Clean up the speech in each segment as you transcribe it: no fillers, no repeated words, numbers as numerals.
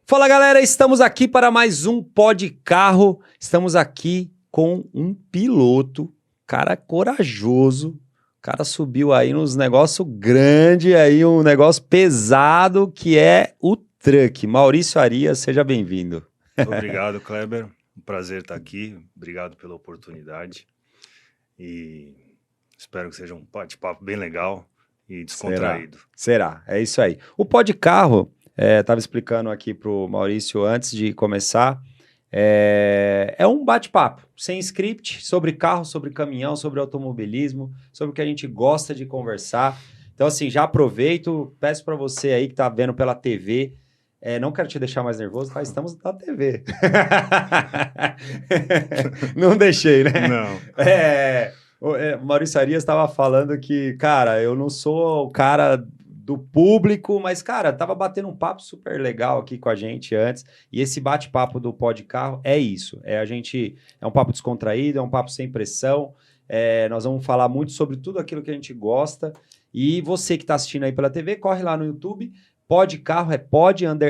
Fala galera, estamos aqui para mais um Pod Carro. Estamos aqui com um piloto, cara corajoso. O cara subiu aí nos negócios grandes, aí um negócio pesado que é o truck. Maurício Arias, seja bem-vindo. Obrigado, Kleber. Um prazer estar aqui. Obrigado pela oportunidade. E espero que seja um bate-papo bem legal e descontraído. Será, é isso aí. O Pod Carro, estava explicando aqui para o Maurício antes de começar, é um bate-papo, sem script, sobre carro, sobre caminhão, sobre automobilismo, sobre o que a gente gosta de conversar. Então, assim, já aproveito, peço para você aí que está vendo pela TV, não quero te deixar mais nervoso, tá? Estamos na TV. Não deixei, né? Não. O Maurício Arias estava falando que, cara, eu não sou o cara do público, mas, cara, tava batendo um papo super legal aqui com a gente antes, e esse bate-papo do Pod Carro é isso, é um papo descontraído, é um papo sem pressão, nós vamos falar muito sobre tudo aquilo que a gente gosta, e você que está assistindo aí pela TV, corre lá no YouTube, Pod Carro,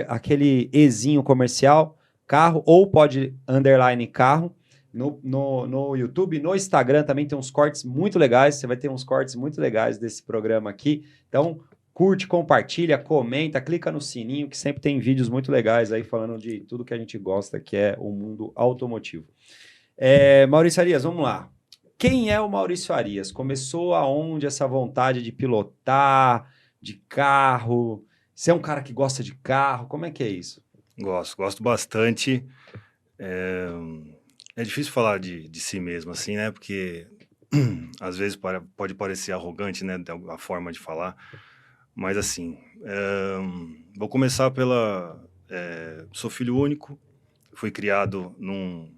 aquele Ezinho comercial, carro, ou Pod Underline Carro, no YouTube, no Instagram também tem uns cortes muito legais, você vai ter uns cortes muito legais desse programa aqui, então curte, compartilha, comenta, clica no sininho, que sempre tem vídeos muito legais aí falando de tudo que a gente gosta, que é o mundo automotivo. Maurício Arias, vamos lá. Quem é o Maurício Arias? Começou aonde essa vontade de pilotar, de carro? Você é um cara que gosta de carro? Como é que é isso? Gosto bastante. É difícil falar de si mesmo, assim, né? Porque às vezes pode parecer arrogante, né? A forma de falar. Mas assim, vou começar sou filho único, fui criado num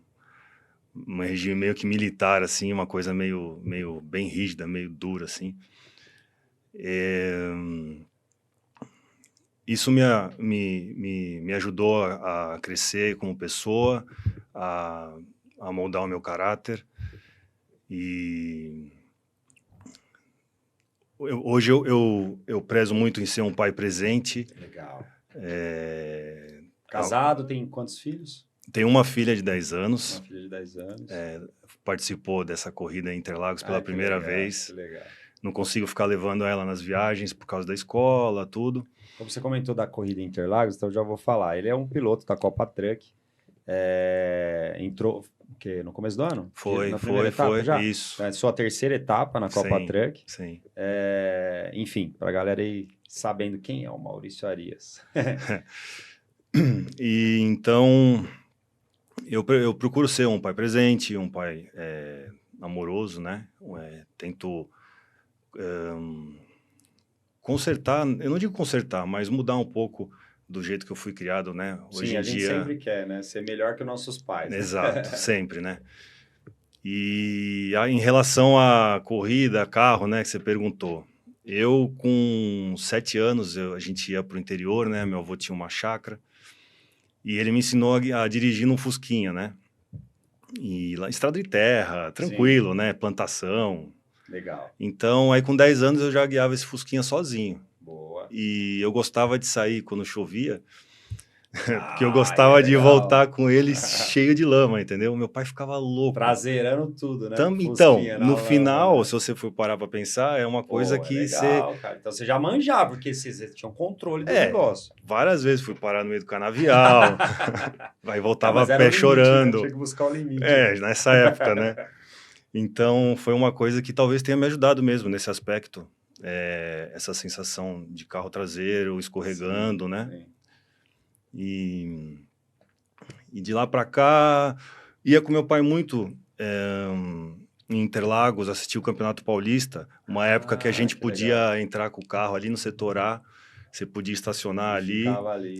regime meio que militar, assim, uma coisa meio bem rígida, meio dura, assim. Isso me ajudou a crescer como pessoa, a moldar o meu caráter. E hoje eu prezo muito em ser um pai presente. Legal. Casado, tem quantos filhos? Tenho uma filha de 10 anos. Uma filha de 10 anos. Participou dessa corrida em Interlagos pela primeira vez. Que legal. Não consigo ficar levando ela nas viagens por causa da escola, tudo. Como você comentou da corrida em Interlagos, então eu já vou falar. Ele é um piloto da Copa Truck. Entrou no começo do ano? Foi, já? Isso. É sua terceira etapa na Copa Truck. Sim. Enfim, para a galera aí sabendo quem é o Maurício Arias. E então eu procuro ser um pai presente, um pai amoroso, né? Tento consertar, eu não digo consertar, mas mudar um pouco do jeito que eu fui criado, né? Hoje em dia... gente sempre quer, né? Ser melhor que os nossos pais. Exato, sempre, né? E em relação à corrida, carro, né, que você perguntou, eu com 7 anos, a gente ia para o interior, né? Meu avô tinha uma chácara e ele me ensinou a dirigir num Fusquinha, né? E lá, estrada de terra, tranquilo, né? Plantação. Legal. Então, aí com 10 anos eu já guiava esse Fusquinha sozinho. Boa. E eu gostava de sair quando chovia, porque eu gostava de voltar com ele cheio de lama, entendeu? Meu pai ficava louco. Prazerando tudo, né? Então, no final, se você for parar pra pensar, é uma coisa que legal, cara. Então você já manjava, porque você tinha um controle do negócio. Várias vezes fui parar no meio do canavial, aí voltava a pé limite, chorando. Né? Tinha que buscar o limite. Nessa época, né? Então, foi uma coisa que talvez tenha me ajudado mesmo nesse aspecto. Essa sensação de carro traseiro, escorregando, sim, né? Sim. E de lá para cá, ia com meu pai muito em Interlagos, assistir o Campeonato Paulista, uma época que a gente podia entrar com o carro ali no setor A, você podia estacionar ali,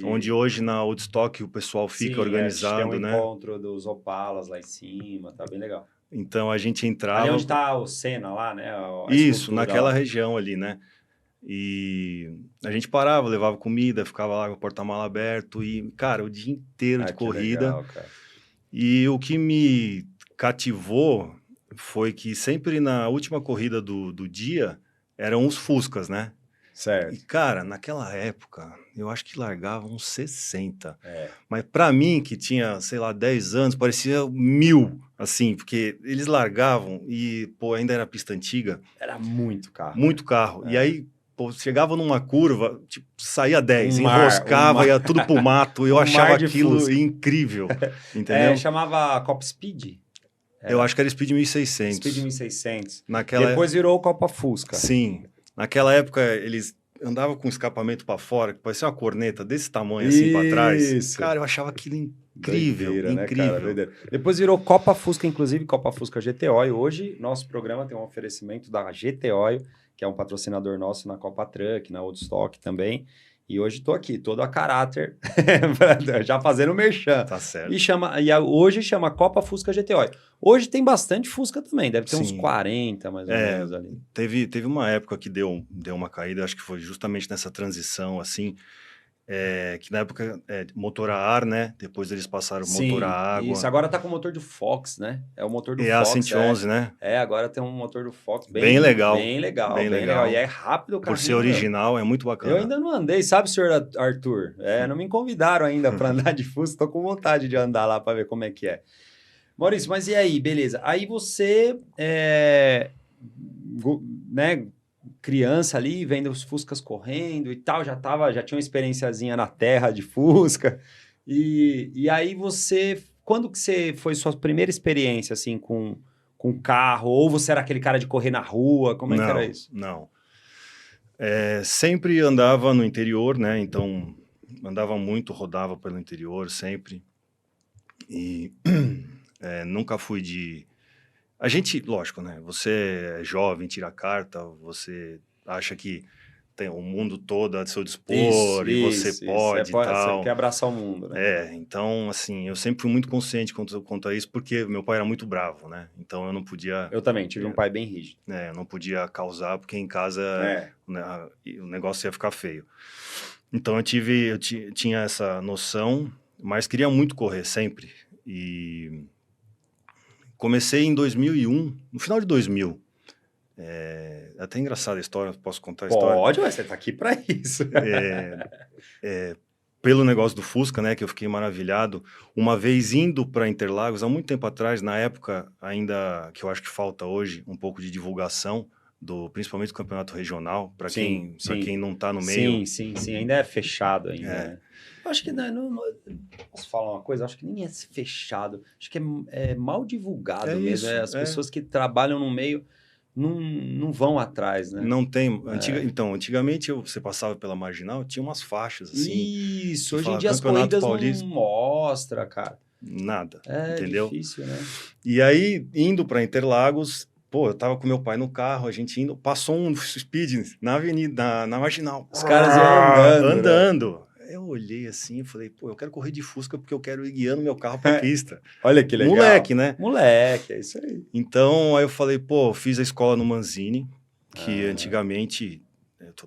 onde hoje na Woodstock o pessoal fica organizado, tem um né? encontro dos Opalas lá em cima, tá bem legal. Então a gente entrava... Ali onde tá o Senna lá, né? Isso, naquela região ali, né? E a gente parava, levava comida, ficava lá com o porta-mala aberto e, cara, o dia inteiro de corrida. Legal, cara. E o que me cativou foi que sempre na última corrida do dia eram os Fuscas, né? Certo. E, cara, naquela época, eu acho que largava uns 60. É. Mas pra mim, que tinha, sei lá, 10 anos, parecia 1000, assim, porque eles largavam e, pô, ainda era pista antiga, Era muito carro. muito carro. E É. aí, pô, chegava numa curva, tipo, saía 10, Um mar, enroscava, ia tudo pro mato. Eu um achava mar de aquilo Fusca. incrível, entendeu? Chamava Copa Speed. Eu acho que era Speed 1600. Speed 1600. Naquela... Depois virou o Copa Fusca. Sim. Naquela época, eles andavam com o escapamento para fora, que parecia uma corneta desse tamanho, assim, para trás. Isso. Cara, eu achava aquilo incrível, Doideira, né, incrível. cara? Doideira. Depois virou Copa Fusca, inclusive Copa Fusca GT Oil. Hoje, nosso programa tem um oferecimento da GT Oil, que é um patrocinador nosso na Copa Truck, na Woodstock também. E hoje estou aqui, todo a caráter, já fazendo merchan. Tá certo. Hoje chama Copa Fusca GT Oil. Hoje tem bastante Fusca também, deve ter uns Sim. 40 mais ou menos ali. Teve uma época que deu uma caída, acho que foi justamente nessa transição, assim, que na época motor a ar, né? Depois eles passaram motor a água. Isso, agora tá com o motor do Fox, né? É o motor do Fox. É a 111, né? Agora tem um motor do Fox bem legal. Bem legal. E é rápido o carrinho. Por ser original, é muito bacana. Eu ainda não andei, sabe, senhor Arthur? Não me convidaram ainda para andar de Fusca, tô com vontade de andar lá para ver como é que é. Maurício, mas e aí, beleza? Aí você, né, criança ali, vendo os Fuscas correndo e tal, já tinha uma experiênciazinha na terra de Fusca. E aí você, quando que você foi sua primeira experiência, assim, com carro? Ou você era aquele cara de correr na rua? Como é que era isso? Não. Sempre andava no interior, né? Então, andava muito, rodava pelo interior, sempre. E nunca fui de... A gente, lógico, né? Você é jovem, tira a carta, você acha que tem o mundo todo a seu dispor e você pode e tal. Você quer abraçar o mundo, né? Então, assim, eu sempre fui muito consciente quanto a isso, porque meu pai era muito bravo, né? Então eu não podia... Eu também, tive um pai bem rígido. Eu não podia causar, porque em casa o negócio ia ficar feio. Então eu tinha essa noção, mas queria muito correr sempre. E comecei em 2001, no final de 2000. É até engraçada a história, posso contar a história? Pode, você tá aqui para isso. Pelo negócio do Fusca, né, que eu fiquei maravilhado. Uma vez indo para Interlagos, há muito tempo atrás, na época ainda, que eu acho que falta hoje, um pouco de divulgação, principalmente do campeonato regional, para quem não está no meio. Sim, ainda é fechado ainda, né? Eu acho que não posso falar uma coisa, acho que nem é fechado, acho que é mal divulgado mesmo. Isso, as pessoas que trabalham no meio não vão atrás, né? Não tem. Então, antigamente você passava pela Marginal, tinha umas faixas assim. Isso, hoje em dia as corridas Paulista, não mostra, cara. Nada, entendeu? É difícil, né? E aí, indo para Interlagos, pô, eu tava com meu pai no carro, a gente indo, passou um Speed na avenida, na Marginal. Os caras iam andando. Né? Eu olhei assim e falei, pô, eu quero correr de Fusca porque eu quero ir guiando meu carro pra pista. Olha que legal. Moleque, né? Moleque, é isso aí. Então, aí eu falei, pô, fiz a escola no Manzini, que antigamente,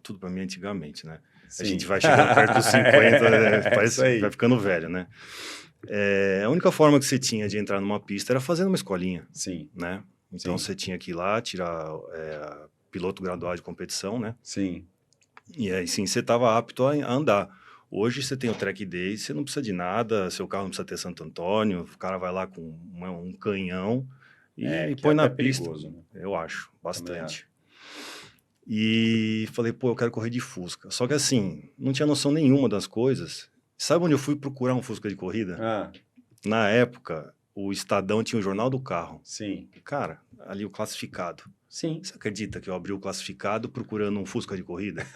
tudo pra mim antigamente, né? Sim. A gente vai chegando perto dos 50, vai ficando velho, né? A única forma que você tinha de entrar numa pista era fazendo uma escolinha. Sim. Né? Então, você tinha que ir lá, tirar piloto graduado de competição, né? Sim. E aí, sim, você estava apto a andar. Hoje você tem o Track Day, você não precisa de nada, seu carro não precisa ter Santo Antônio, o cara vai lá com um canhão e põe na pista. Perigoso, né? Eu acho, bastante. E falei, pô, eu quero correr de Fusca. Só que assim, não tinha noção nenhuma das coisas. Sabe onde eu fui procurar um Fusca de corrida? Na época, o Estadão tinha o Jornal do Carro. Sim. Cara, ali o classificado. Sim. Você acredita que eu abri o classificado procurando um Fusca de corrida?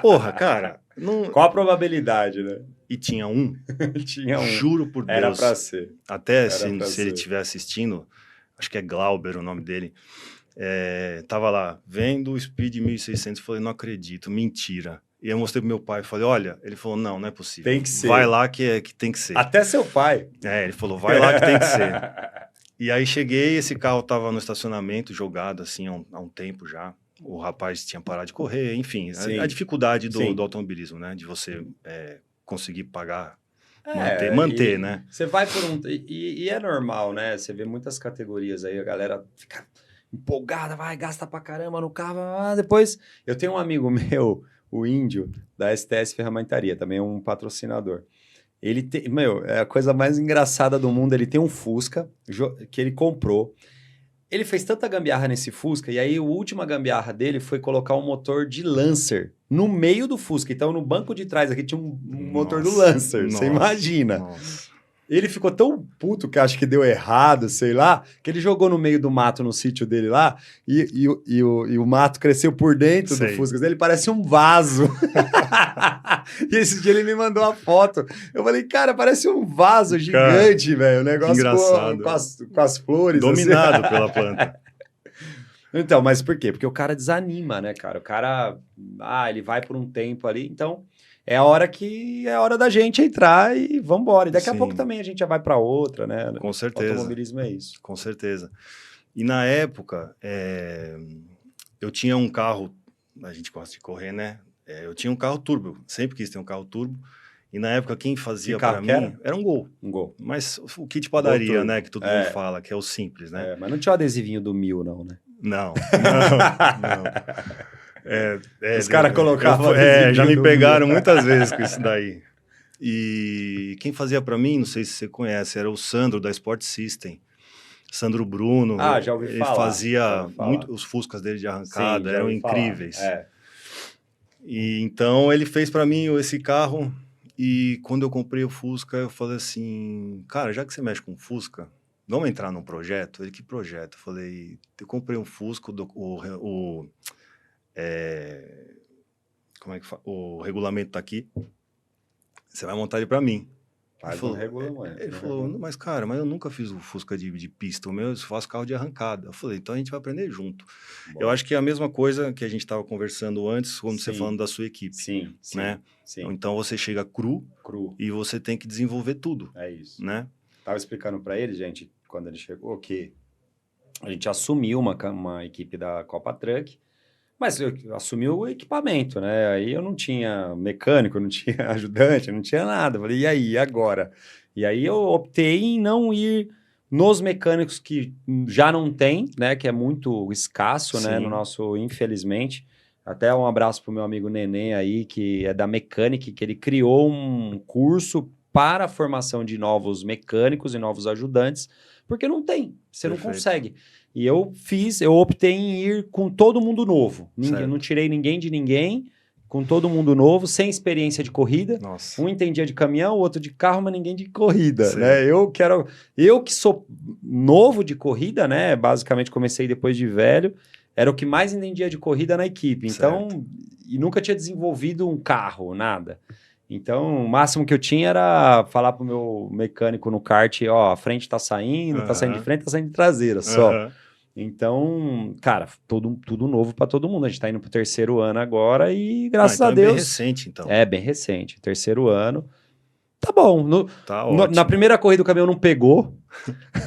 Porra, cara. Não... Qual a probabilidade, né? E tinha um. Tinha um. Juro por Deus. Era pra ser. Até se ele estiver assistindo, acho que é Glauber o nome dele, tava lá, vendo o Speed 1600, falei, não acredito, mentira. E eu mostrei pro meu pai, falei, olha, ele falou, não é possível. Tem que ser. Vai lá que tem que ser. Até seu pai. Ele falou, vai lá que tem que ser. E aí cheguei, esse carro tava no estacionamento, jogado assim há um tempo já. O rapaz tinha parado de correr, enfim. A dificuldade do automobilismo, né? De você conseguir pagar, manter, né? Você vai por um... E é normal, né? Você vê muitas categorias aí, a galera fica empolgada, vai, gasta pra caramba no carro. Depois, eu tenho um amigo meu, o Índio, da STS Ferramentaria, também é um patrocinador. Ele tem, meu, é a coisa mais engraçada do mundo, ele tem um Fusca que ele comprou. Ele fez tanta gambiarra nesse Fusca, e aí a última gambiarra dele foi colocar um motor de Lancer no meio do Fusca. Então, no banco de trás aqui tinha um motor do Lancer, você imagina. Nossa. Ele ficou tão puto que acho que deu errado, sei lá, que ele jogou no meio do mato no sítio dele lá, e o mato cresceu por dentro do Fusca dele, parece um vaso. E esse dia ele me mandou uma foto. Eu falei, cara, parece um vaso gigante, velho. O negócio com as flores. Dominado assim. pela planta. Então, mas por quê? Porque o cara desanima, né, cara? O cara, ele vai por um tempo ali, então é a hora da gente entrar e vambora. E daqui a pouco também a gente já vai para outra, né? Com certeza. O automobilismo é isso. Com certeza. E na época, eu tinha um carro, a gente gosta de correr, né? Eu tinha um carro turbo, sempre quis ter um carro turbo. E na época, quem fazia para mim era um Gol. Um Gol. Mas o kit padaria, né? Que todo mundo fala, que é o simples, né? Mas não tinha o adesivinho do 1000, não, né? Não. Os caras colocavam já me pegaram muitas vezes com isso daí. E quem fazia para mim, não sei se você conhece, era o Sandro da Sport System. Sandro Bruno. Já ouvi falar. Ele fazia muito, os Fuscas dele de arrancada, eram incríveis. E então ele fez para mim esse carro. E quando eu comprei o Fusca, eu falei assim, cara, já que você mexe com Fusca, vamos entrar num projeto? Ele, que projeto? Eu falei, eu comprei um Fusca, como é que fala? O regulamento tá aqui, você vai montar ele para mim. Ele falou, mas cara, eu nunca fiz o Fusca de pista, o meu eu faço carro de arrancada. Eu falei, então a gente vai aprender junto. Bom. Eu acho que é a mesma coisa que a gente estava conversando antes, quando você falando da sua equipe. Sim. Então você chega cru e você tem que desenvolver tudo. É isso. Né? Tava explicando para ele, gente, quando ele chegou, que a gente assumiu uma equipe da Copa Truck, mas eu assumi o equipamento, né? Aí eu não tinha mecânico, não tinha ajudante, não tinha nada. Eu falei, e aí, agora? E aí eu optei em não ir nos mecânicos que já não tem, né? Que é muito escasso, né? No nosso, infelizmente. Até um abraço pro meu amigo Neném aí, que é da Mechanic, que ele criou um curso para a formação de novos mecânicos e novos ajudantes, porque não tem, você não consegue. E eu optei em ir com todo mundo novo. Não tirei ninguém de ninguém, com todo mundo novo, sem experiência de corrida. Nossa. Um entendia de caminhão, o outro de carro, mas ninguém de corrida, né? Eu que sou novo de corrida, né? Basicamente comecei depois de velho, era o que mais entendia de corrida na equipe. Então, e nunca tinha desenvolvido um carro, nada. Então, o máximo que eu tinha era falar pro meu mecânico no kart, a frente tá saindo de frente, tá saindo de traseira, só. Então, cara, tudo novo para todo mundo. A gente tá indo pro 3º ano agora e, graças a Deus... É bem recente, então. É, bem recente. 3º ano. Tá bom. Tá ótimo. Na primeira corrida o caminhão não pegou.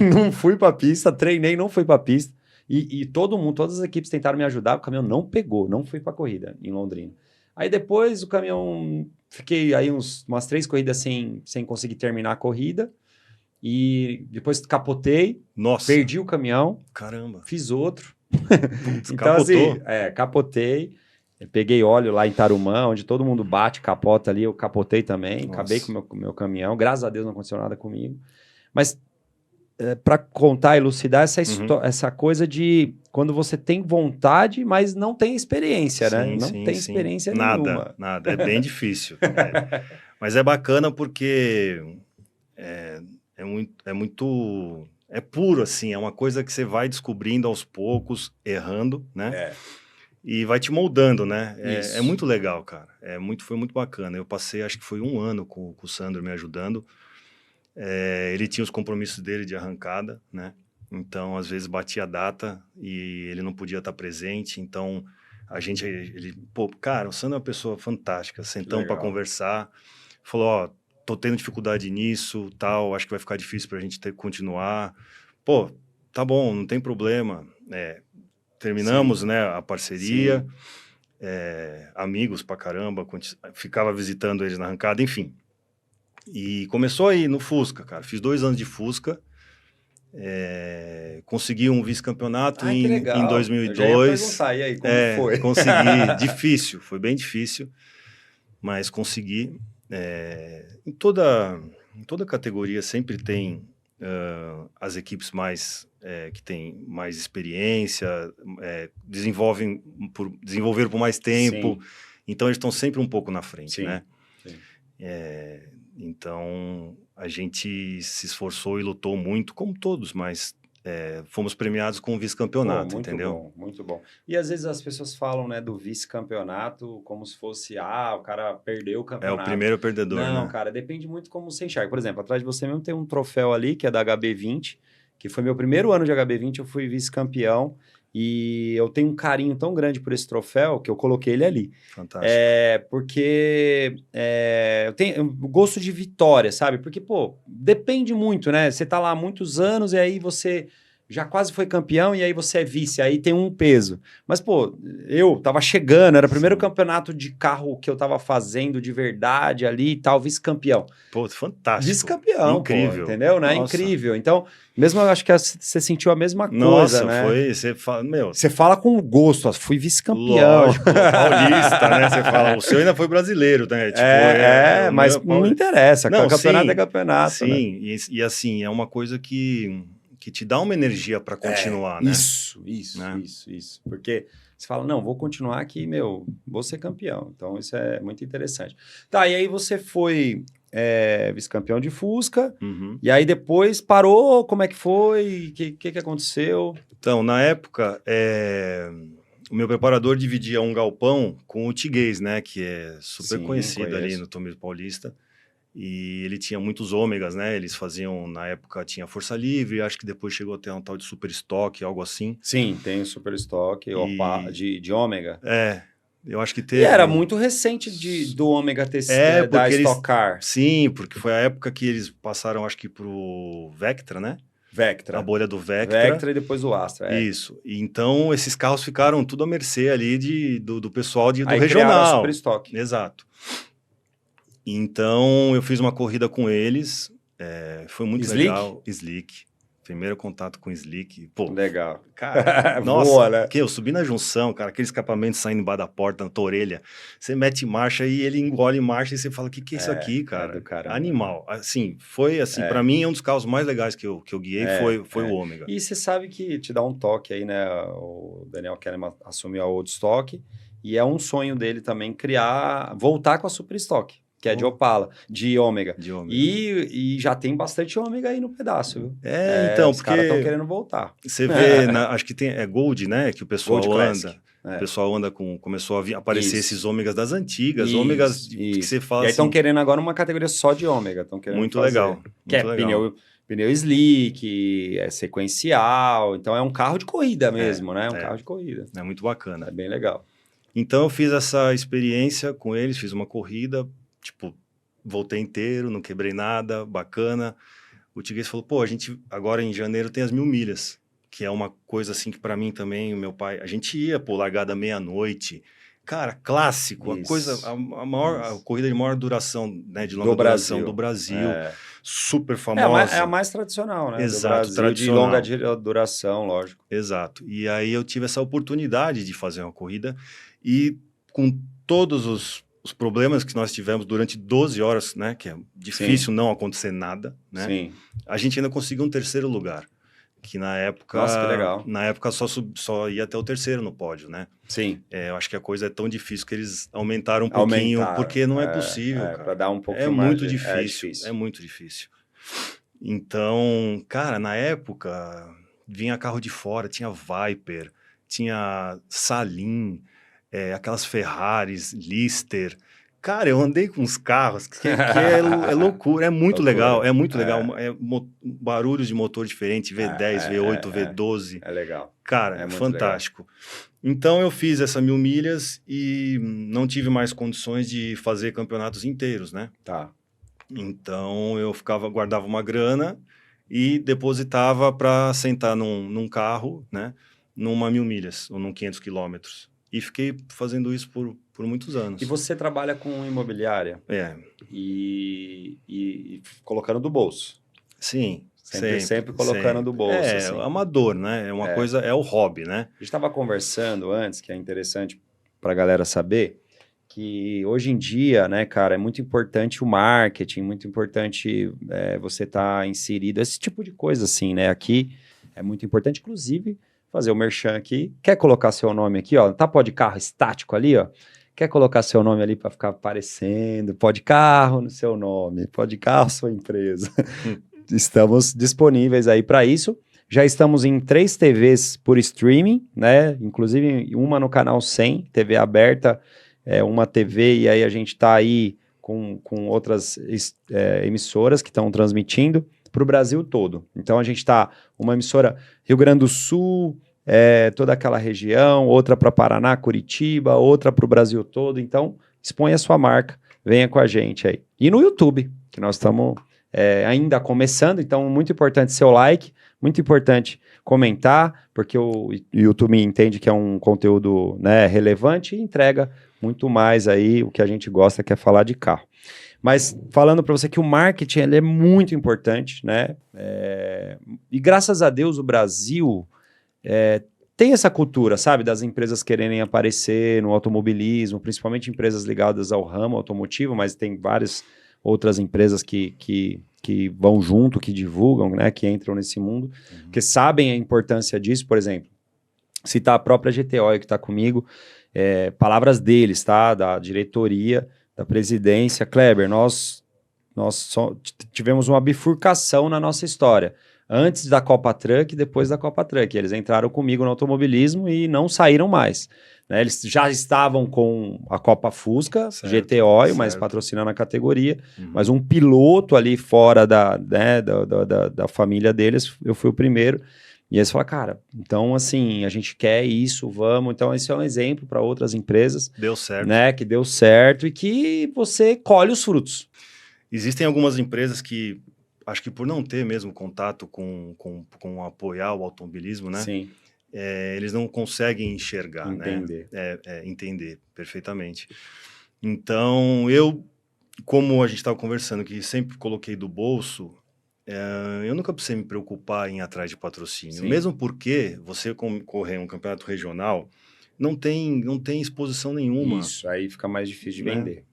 Não fui pra pista, treinei, não fui pra pista. E todas as equipes tentaram me ajudar, o caminhão não pegou, não fui pra corrida em Londrina. Aí depois o caminhão... Fiquei aí umas 3 corridas sem conseguir terminar a corrida. E depois capotei. Nossa. Perdi o caminhão. Caramba. Fiz outro. Então, capotou. assim, capotei. Peguei óleo lá em Tarumã, onde todo mundo bate, capota ali. Eu capotei também. Nossa. Acabei com o meu caminhão. Graças a Deus não aconteceu nada comigo. Mas para contar, elucidar essa coisa de quando você tem vontade, mas não tem experiência, né? Não tem experiência nenhuma. Nada. É bem difícil. Mas é bacana porque é muito... É puro, assim. É uma coisa que você vai descobrindo aos poucos, errando, né? E vai te moldando, né? É muito legal, cara. Foi muito bacana. Eu passei, acho que foi 1 ano com o Sandro me ajudando. Ele tinha os compromissos dele de arrancada, né? Então, às vezes, batia a data e ele não podia estar presente. Então, cara, o Sandro é uma pessoa fantástica. Sentamos para conversar. Falou, tô tendo dificuldade nisso, tal. Acho que vai ficar difícil pra gente continuar. Pô, tá bom, não tem problema. Terminamos, né, a parceria. Amigos pra caramba. Ficava visitando eles na arrancada, enfim. E começou aí no Fusca, cara. Fiz 2 anos de Fusca. Consegui um vice-campeonato Ai, que legal. em Eu já ia 2002. perguntar, e aí, como foi? Consegui. Difícil, foi bem difícil, mas consegui. Em toda categoria sempre tem as equipes que têm mais experiência, desenvolveram por mais tempo, Sim. então eles estão sempre um pouco na frente, Sim. né? Sim. Então a gente se esforçou e lutou muito, como todos, mas fomos premiados com o vice-campeonato, Muito entendeu? bom, muito bom. E às vezes as pessoas falam, né, do vice-campeonato como se fosse, o cara perdeu o É o campeonato. primeiro perdedor, Não, né? cara, depende muito como você enxerga. Por exemplo, atrás de você mesmo tem um troféu ali, que é da HB20, que foi meu primeiro ano de HB20, eu fui vice-campeão, e eu tenho um carinho tão grande por esse troféu que eu coloquei ele ali. Fantástico. Porque eu tenho um gosto de vitória, sabe? Porque, pô, depende muito, né? Você tá lá há muitos anos e aí você já quase foi campeão e aí você é vice, aí tem um peso. Mas, pô, eu tava chegando, era o primeiro Sim. campeonato de carro que eu tava fazendo de verdade ali e tal, vice-campeão. Pô, fantástico. Vice-campeão, pô, Incrível. entendeu? Né? Nossa. Incrível. Então, mesmo eu acho que você sentiu a mesma coisa, Nossa, né? você fala, meu... Você fala com gosto, fui vice-campeão. Lógico, paulista, né? Você fala, o seu ainda foi brasileiro, né? Tipo, o mas meu não interessa, Não, campeonato sim, é campeonato, sim, né? e assim, é uma coisa que te dá uma energia para continuar, né? Isso. Porque você fala, não, vou continuar aqui, vou ser campeão. Então, isso é muito interessante. Tá, e aí você foi vice-campeão de Fusca, Uhum. e aí depois parou, como é que foi? O que aconteceu? Então, na época, o meu preparador dividia um galpão com o Tiguez, né? Que é super Sim, conhecido ali conheço. no Tomismo Paulista. E ele tinha muitos ômegas, né? Eles faziam, na época, tinha Força Livre, acho que depois chegou a ter um tal de Super Stock, algo assim. Sim, tem o Super Stock de ômega. Eu acho que E teve... era muito recente do ômega da porque Stock Car. Sim, porque foi a época que eles passaram, acho que pro Vectra, né? Vectra. A bolha do Vectra. Vectra e depois o Astra. Isso. E então, esses carros ficaram tudo à mercê ali do pessoal do Aí regional. criaram a Super Stock. Exato. Então, eu fiz uma corrida com eles. Foi muito Slick? legal. Slick. Primeiro contato com Slick. Pô, legal. cara, nossa, boa, né? eu subi na junção, cara, aquele escapamento saindo embaixo da porta, na tua orelha. Você mete marcha e ele engole marcha e você fala, o que é isso aqui, cara? do caramba. Animal. Assim, foi assim, pra mim, um dos carros mais legais que eu guiei foi o Ômega. E você sabe que te dá um toque aí, né? O Daniel Kahneman assumiu a Old Stock e é um sonho dele também voltar com a Super Stock, que é de Opala, de Ômega. E já tem bastante Ômega aí no pedaço, viu? Então, os caras estão querendo voltar. Você vê, acho que tem Gold, né? Que o pessoal Gold anda. Classic. O pessoal anda começou a aparecer esses ômegas das antigas, Isso, ômegas que você fala e aí estão assim... querendo agora uma categoria só de ômega. Estão querendo muito fazer. legal. Que muito legal. Pneu slick, sequencial. Então é um carro de corrida mesmo, né? Um carro de corrida. É muito bacana. É bem legal. Então eu fiz essa experiência com eles, fiz uma corrida, tipo, voltei inteiro, não quebrei nada, bacana. O Tiguez falou, pô, a gente agora em janeiro tem as 1000 milhas, que é uma coisa assim que para mim também, o meu pai, a gente ia por largada meia-noite, cara, clássico, a coisa, a corrida de maior duração, né, de longa duração do Brasil, super famosa. É a mais tradicional, né? Exato, do Brasil, tradicional. de longa duração, lógico. Exato. E aí eu tive essa oportunidade de fazer uma corrida e com todos os problemas que nós tivemos durante 12 horas, né, que é difícil não acontecer nada, né? Sim. A gente ainda conseguiu um terceiro lugar, que na época... Nossa, que legal. Na época só ia até o terceiro no pódio, né? Sim. Eu acho que a coisa é tão difícil que eles aumentaram um pouquinho, porque não é possível, cara. Para dar um pouquinho mais... muito difícil, é muito difícil. Então, cara, na época, vinha carro de fora, tinha Viper, tinha Salim, aquelas Ferraris, Lister. Cara, eu andei com uns carros que é loucura, é muito legal, barulhos de motor diferente, V10, V8, V12. É legal. Cara, é fantástico. Legal. Então eu fiz essa 1000 milhas e não tive mais condições de fazer campeonatos inteiros, né? Tá. Então eu guardava uma grana e depositava para sentar num carro, né? Numa 1000 milhas ou num 500 quilômetros. E fiquei fazendo isso por muitos anos. E você trabalha com imobiliária? E colocando do bolso? Sim. Sempre colocando do bolso. É, assim. amador, né? É uma coisa, é o hobby, né? A gente estava conversando antes, que é interessante para a galera saber, que hoje em dia, né, cara, é muito importante o marketing, muito importante você estar inserido, esse tipo de coisa assim, né? Aqui é muito importante, inclusive, fazer o merchan aqui. Quer colocar seu nome aqui, ó? Tá pode carro estático ali, ó? Quer colocar seu nome ali para ficar aparecendo? Pode carro no seu nome, pode carro sua empresa. Estamos disponíveis aí para isso. Já estamos em 3 TVs por streaming, né? Inclusive uma no canal 100, TV aberta, uma TV, e aí a gente está aí com outras emissoras que estão transmitindo para o Brasil todo. Então a gente está uma emissora Rio Grande do Sul, toda aquela região, outra para Paraná, Curitiba, outra para o Brasil todo. Então exponha a sua marca, venha com a gente aí. E no YouTube, que nós estamos ainda começando, então muito importante seu like, muito importante comentar, porque o YouTube entende que é um conteúdo, né, relevante e entrega muito mais aí o que a gente gosta, que é falar de carro. Mas falando para você que o marketing ele é muito importante, né? E graças a Deus o Brasil tem essa cultura, sabe? Das empresas quererem aparecer no automobilismo, principalmente empresas ligadas ao ramo automotivo, mas tem várias outras empresas que vão junto, que divulgam, né? Que entram nesse mundo, que sabem a importância disso. Por exemplo, citar a própria GTO que está comigo, palavras deles, tá? Da diretoria, da presidência. Kleber, nós tivemos uma bifurcação na nossa história. Antes da Copa Truck e depois da Copa Truck. Eles entraram comigo no automobilismo e não saíram mais. Né? Eles já estavam com a Copa Fusca, GTO, mas patrocinando a categoria. Mas um piloto ali fora da família deles, eu fui o primeiro. E eles falaram, cara, então assim, a gente quer isso, vamos. Então esse é um exemplo para outras empresas. Deu certo. Né, que deu certo e que você colhe os frutos. Existem algumas empresas que, acho que por não ter mesmo contato com apoiar o automobilismo, né? Sim. Eles não conseguem enxergar, entender. Né? Entender perfeitamente. Então, eu, como a gente estava conversando, que sempre coloquei do bolso, eu nunca precisei me preocupar em ir atrás de patrocínio. Sim. Mesmo porque você correr um campeonato regional não tem exposição nenhuma. Isso, aí fica mais difícil de vender.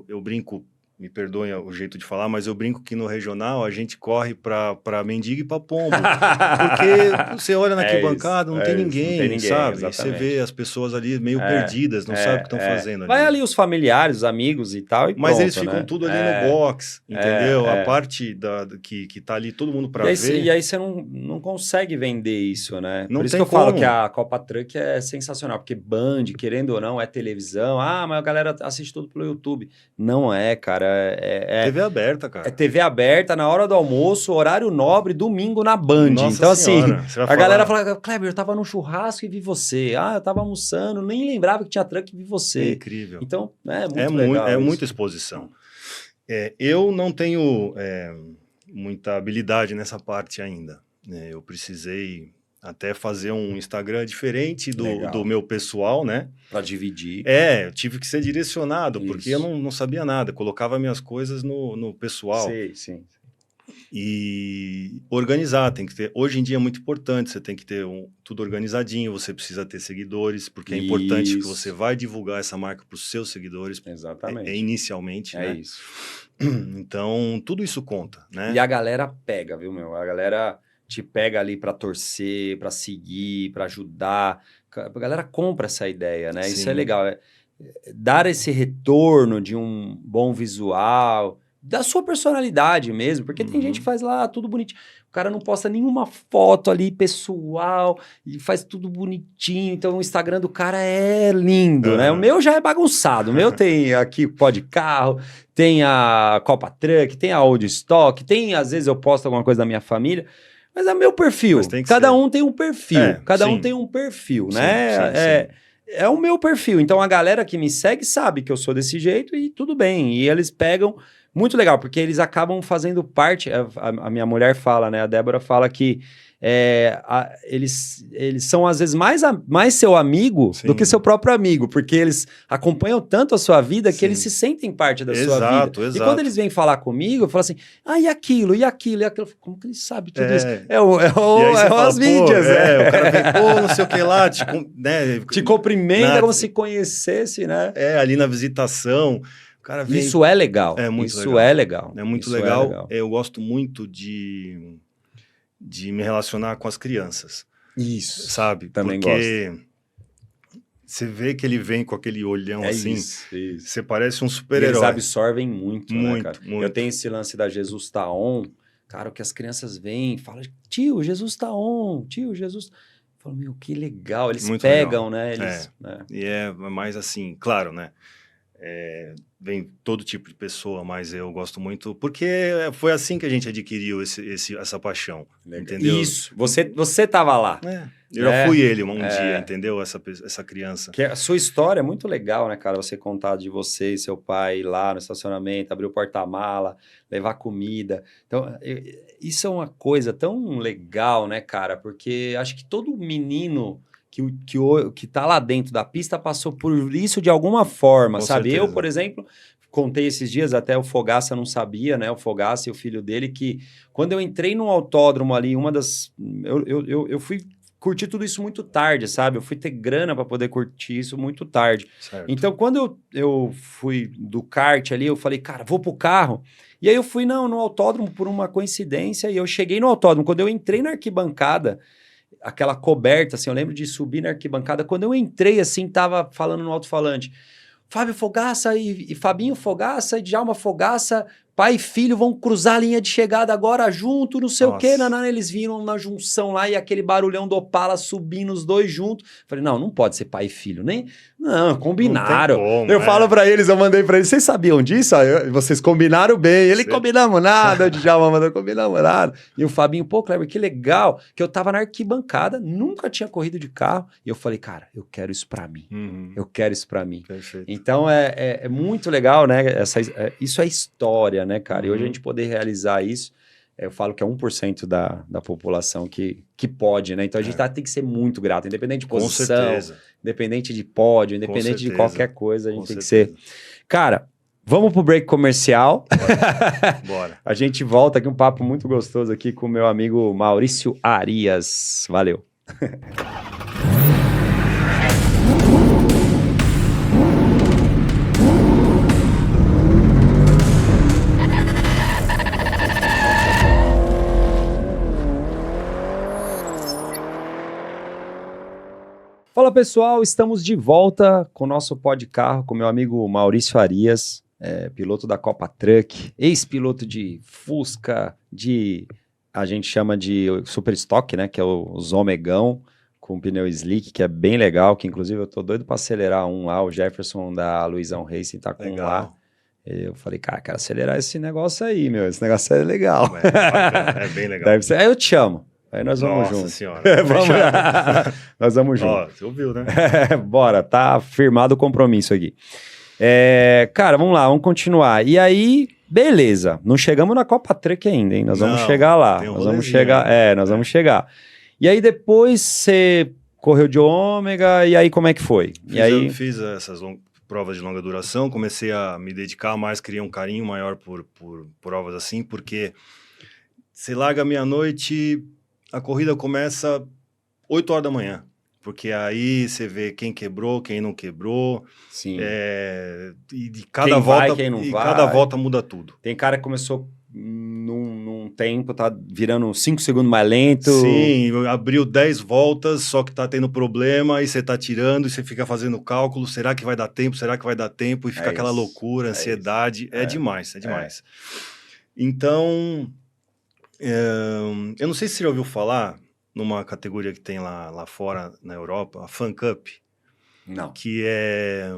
Eu brinco, me perdoem o jeito de falar, mas eu brinco que no regional a gente corre para mendigo e para pombo. Porque você olha na arquibancada, não tem ninguém, sabe? Exatamente. E você vê as pessoas ali meio perdidas, não sabe o que estão fazendo ali. Vai ali os familiares, os amigos e tal, e mas pronto, eles ficam tudo ali no box, entendeu? A parte que tá ali todo mundo para ver. E aí você não consegue vender isso, né? Não Por isso tem que eu falo como. que a Copa Truck é sensacional, porque Band, querendo ou não, é televisão. Ah, mas a galera assiste tudo pelo YouTube. Não é, cara. TV aberta, cara. É TV aberta, na hora do almoço, horário nobre, domingo na Band. Nossa então, senhora, assim, a galera fala, Kleber, eu tava no churrasco e vi você. Ah, eu tava almoçando, nem lembrava que tinha truck e vi você. É incrível. Então, muito legal. É muita exposição. Eu não tenho muita habilidade nessa parte ainda. Eu precisei até fazer um Instagram diferente do meu pessoal, né? Para dividir. Eu tive que ser direcionado, porque eu não sabia nada. Colocava minhas coisas no pessoal. Sim. E organizar, tem que ter. Hoje em dia é muito importante, você tem que ter tudo organizadinho, você precisa ter seguidores, porque é importante que você vai divulgar essa marca para os seus seguidores. Exatamente. Inicialmente, né? Isso. Então, tudo isso conta, né? E a galera pega, viu, meu? A galera te pega ali para torcer, para seguir, para ajudar. A galera compra essa ideia, né? Sim. Isso é legal. Dar esse retorno de um bom visual, da sua personalidade mesmo, porque tem gente que faz lá tudo bonitinho. O cara não posta nenhuma foto ali pessoal e faz tudo bonitinho. Então o Instagram do cara é lindo, né? O meu já é bagunçado. O meu tem aqui pó de carro, tem a Copa Truck, tem a Old Stock, tem, às vezes eu posto alguma coisa da minha família. Mas é meu perfil. Cada um tem um perfil. Cada um tem um perfil, né? É o meu perfil. Então a galera que me segue sabe que eu sou desse jeito e tudo bem. E eles pegam Muito legal, porque eles acabam fazendo parte. A minha mulher fala, né? A Débora fala que eles são, às vezes, mais seu amigo do que Sim. seu próprio amigo, porque eles acompanham tanto a sua vida que Sim. eles se sentem parte da sua Exato, vida. exato. E quando eles vêm falar comigo, eu falo assim: e aquilo, e aquilo, e aquilo. Como que ele sabe tudo isso? E aí você fala, As mídias, o cara vem, não sei o que lá, né? Te cumprimenta como se conhecesse, né? Ali na visitação. O cara vem... Isso é legal. É muito isso legal. É legal. É muito isso legal. É legal. Eu gosto muito de me relacionar com as crianças. Isso. Sabe? Também porque gosto. você vê que ele vem com aquele olhão assim. Isso. Você parece um super-herói. Eles absorvem muito, né, cara? Muito. Eu tenho esse lance da Jesus tá on. Cara, o que as crianças veem, falam, tio, Jesus tá on, tio, Jesus... Eu falo, meu, que legal. Eles muito pegam, legal. né? Eles, né? E é mais assim, claro, né? Vem todo tipo de pessoa, mas eu gosto muito, porque foi assim que a gente adquiriu essa paixão, entendeu? Isso, você tava lá. Eu já fui ele um dia, entendeu? Essa criança. Que a sua história é muito legal, né, cara? Você contar de você e seu pai ir lá no estacionamento, abrir o porta-mala, levar comida. Então, isso é uma coisa tão legal, né, cara? Porque acho que todo menino que tá lá dentro da pista passou por isso de alguma forma, Com sabe? certeza. Eu, por exemplo, contei esses dias, até o Fogaça não sabia, né? O Fogaça e o filho dele, que quando eu entrei no autódromo ali, eu fui curtir tudo isso muito tarde, sabe? Eu fui ter grana para poder curtir isso muito tarde. Certo. Então, quando eu fui do kart ali, eu falei, cara, vou pro carro. E aí eu fui no autódromo por uma coincidência e eu cheguei no autódromo. Quando eu entrei na arquibancada, aquela coberta, assim, eu lembro de subir na arquibancada. Quando eu entrei, assim, tava falando no alto-falante, Fábio Fogaça e Fabinho Fogaça e Djalma Fogaça, pai e filho vão cruzar a linha de chegada agora junto, não sei o quê. Eles viram na junção lá e aquele barulhão do Opala subindo os dois juntos. Falei, não pode ser pai e filho, nem... Não, combinaram. Não tem como, eu falo pra eles, eu mandei pra eles, vocês sabiam disso? Vocês combinaram bem. Ele, combinamos nada, o Djalma mandou, combinamos nada. E o Fabinho, pô, Kleber, que legal, que eu tava na arquibancada, nunca tinha corrido de carro, e eu falei, cara, eu quero isso pra mim. Eu quero isso pra mim. Perfeito. Então, é muito legal, né? Isso é história, né, cara? E hoje a gente poder realizar isso, eu falo que é 1% da população que pode, né? Então a gente tem que ser muito grato, independente de posição, independente de pódio, independente de qualquer coisa, a gente tem que ser. Cara, vamos pro break comercial. Bora. A gente volta aqui, um papo muito gostoso aqui com o meu amigo Maurício Arias. Valeu. Fala pessoal, estamos de volta com o nosso Podcarro, com meu amigo Maurício Arias, piloto da Copa Truck, ex-piloto de Fusca, a gente chama de Super Stock, né, que é o Zomegão, com pneu slick, que é bem legal, que inclusive eu tô doido para acelerar um lá, o Jefferson da Luizão Racing tá com um lá. Eu falei, cara, quero acelerar esse negócio aí, meu, esse negócio é legal. É bem legal. Deve ser, aí eu te chamo. Aí nós vamos juntos. Nossa senhora. Nós vamos juntos. Você ouviu, né? Bora, tá firmado o compromisso aqui. Cara, vamos lá, vamos continuar. E aí, beleza. Não chegamos na Copa Truck ainda, hein? Nós vamos chegar lá. Nós vamos chegar. Vamos chegar. E aí depois você correu de ômega, e aí como é que foi? Eu fiz essas provas de longa duração, comecei a me dedicar mais, criei um carinho maior por provas assim, porque você larga meia-noite, a corrida começa 8 horas da manhã, porque aí você vê quem quebrou, quem não quebrou. Sim. E de cada volta, cada volta muda tudo. Tem cara que começou num tempo, tá virando 5 segundos mais lento. Sim, abriu 10 voltas, só que tá tendo problema, e você tá tirando, e você fica fazendo cálculo, será que vai dar tempo, será que vai dar tempo, e fica aquela loucura, ansiedade, demais, demais. Então, eu não sei se você já ouviu falar numa categoria que tem lá fora na Europa, a Fan Cup. Não. Que é...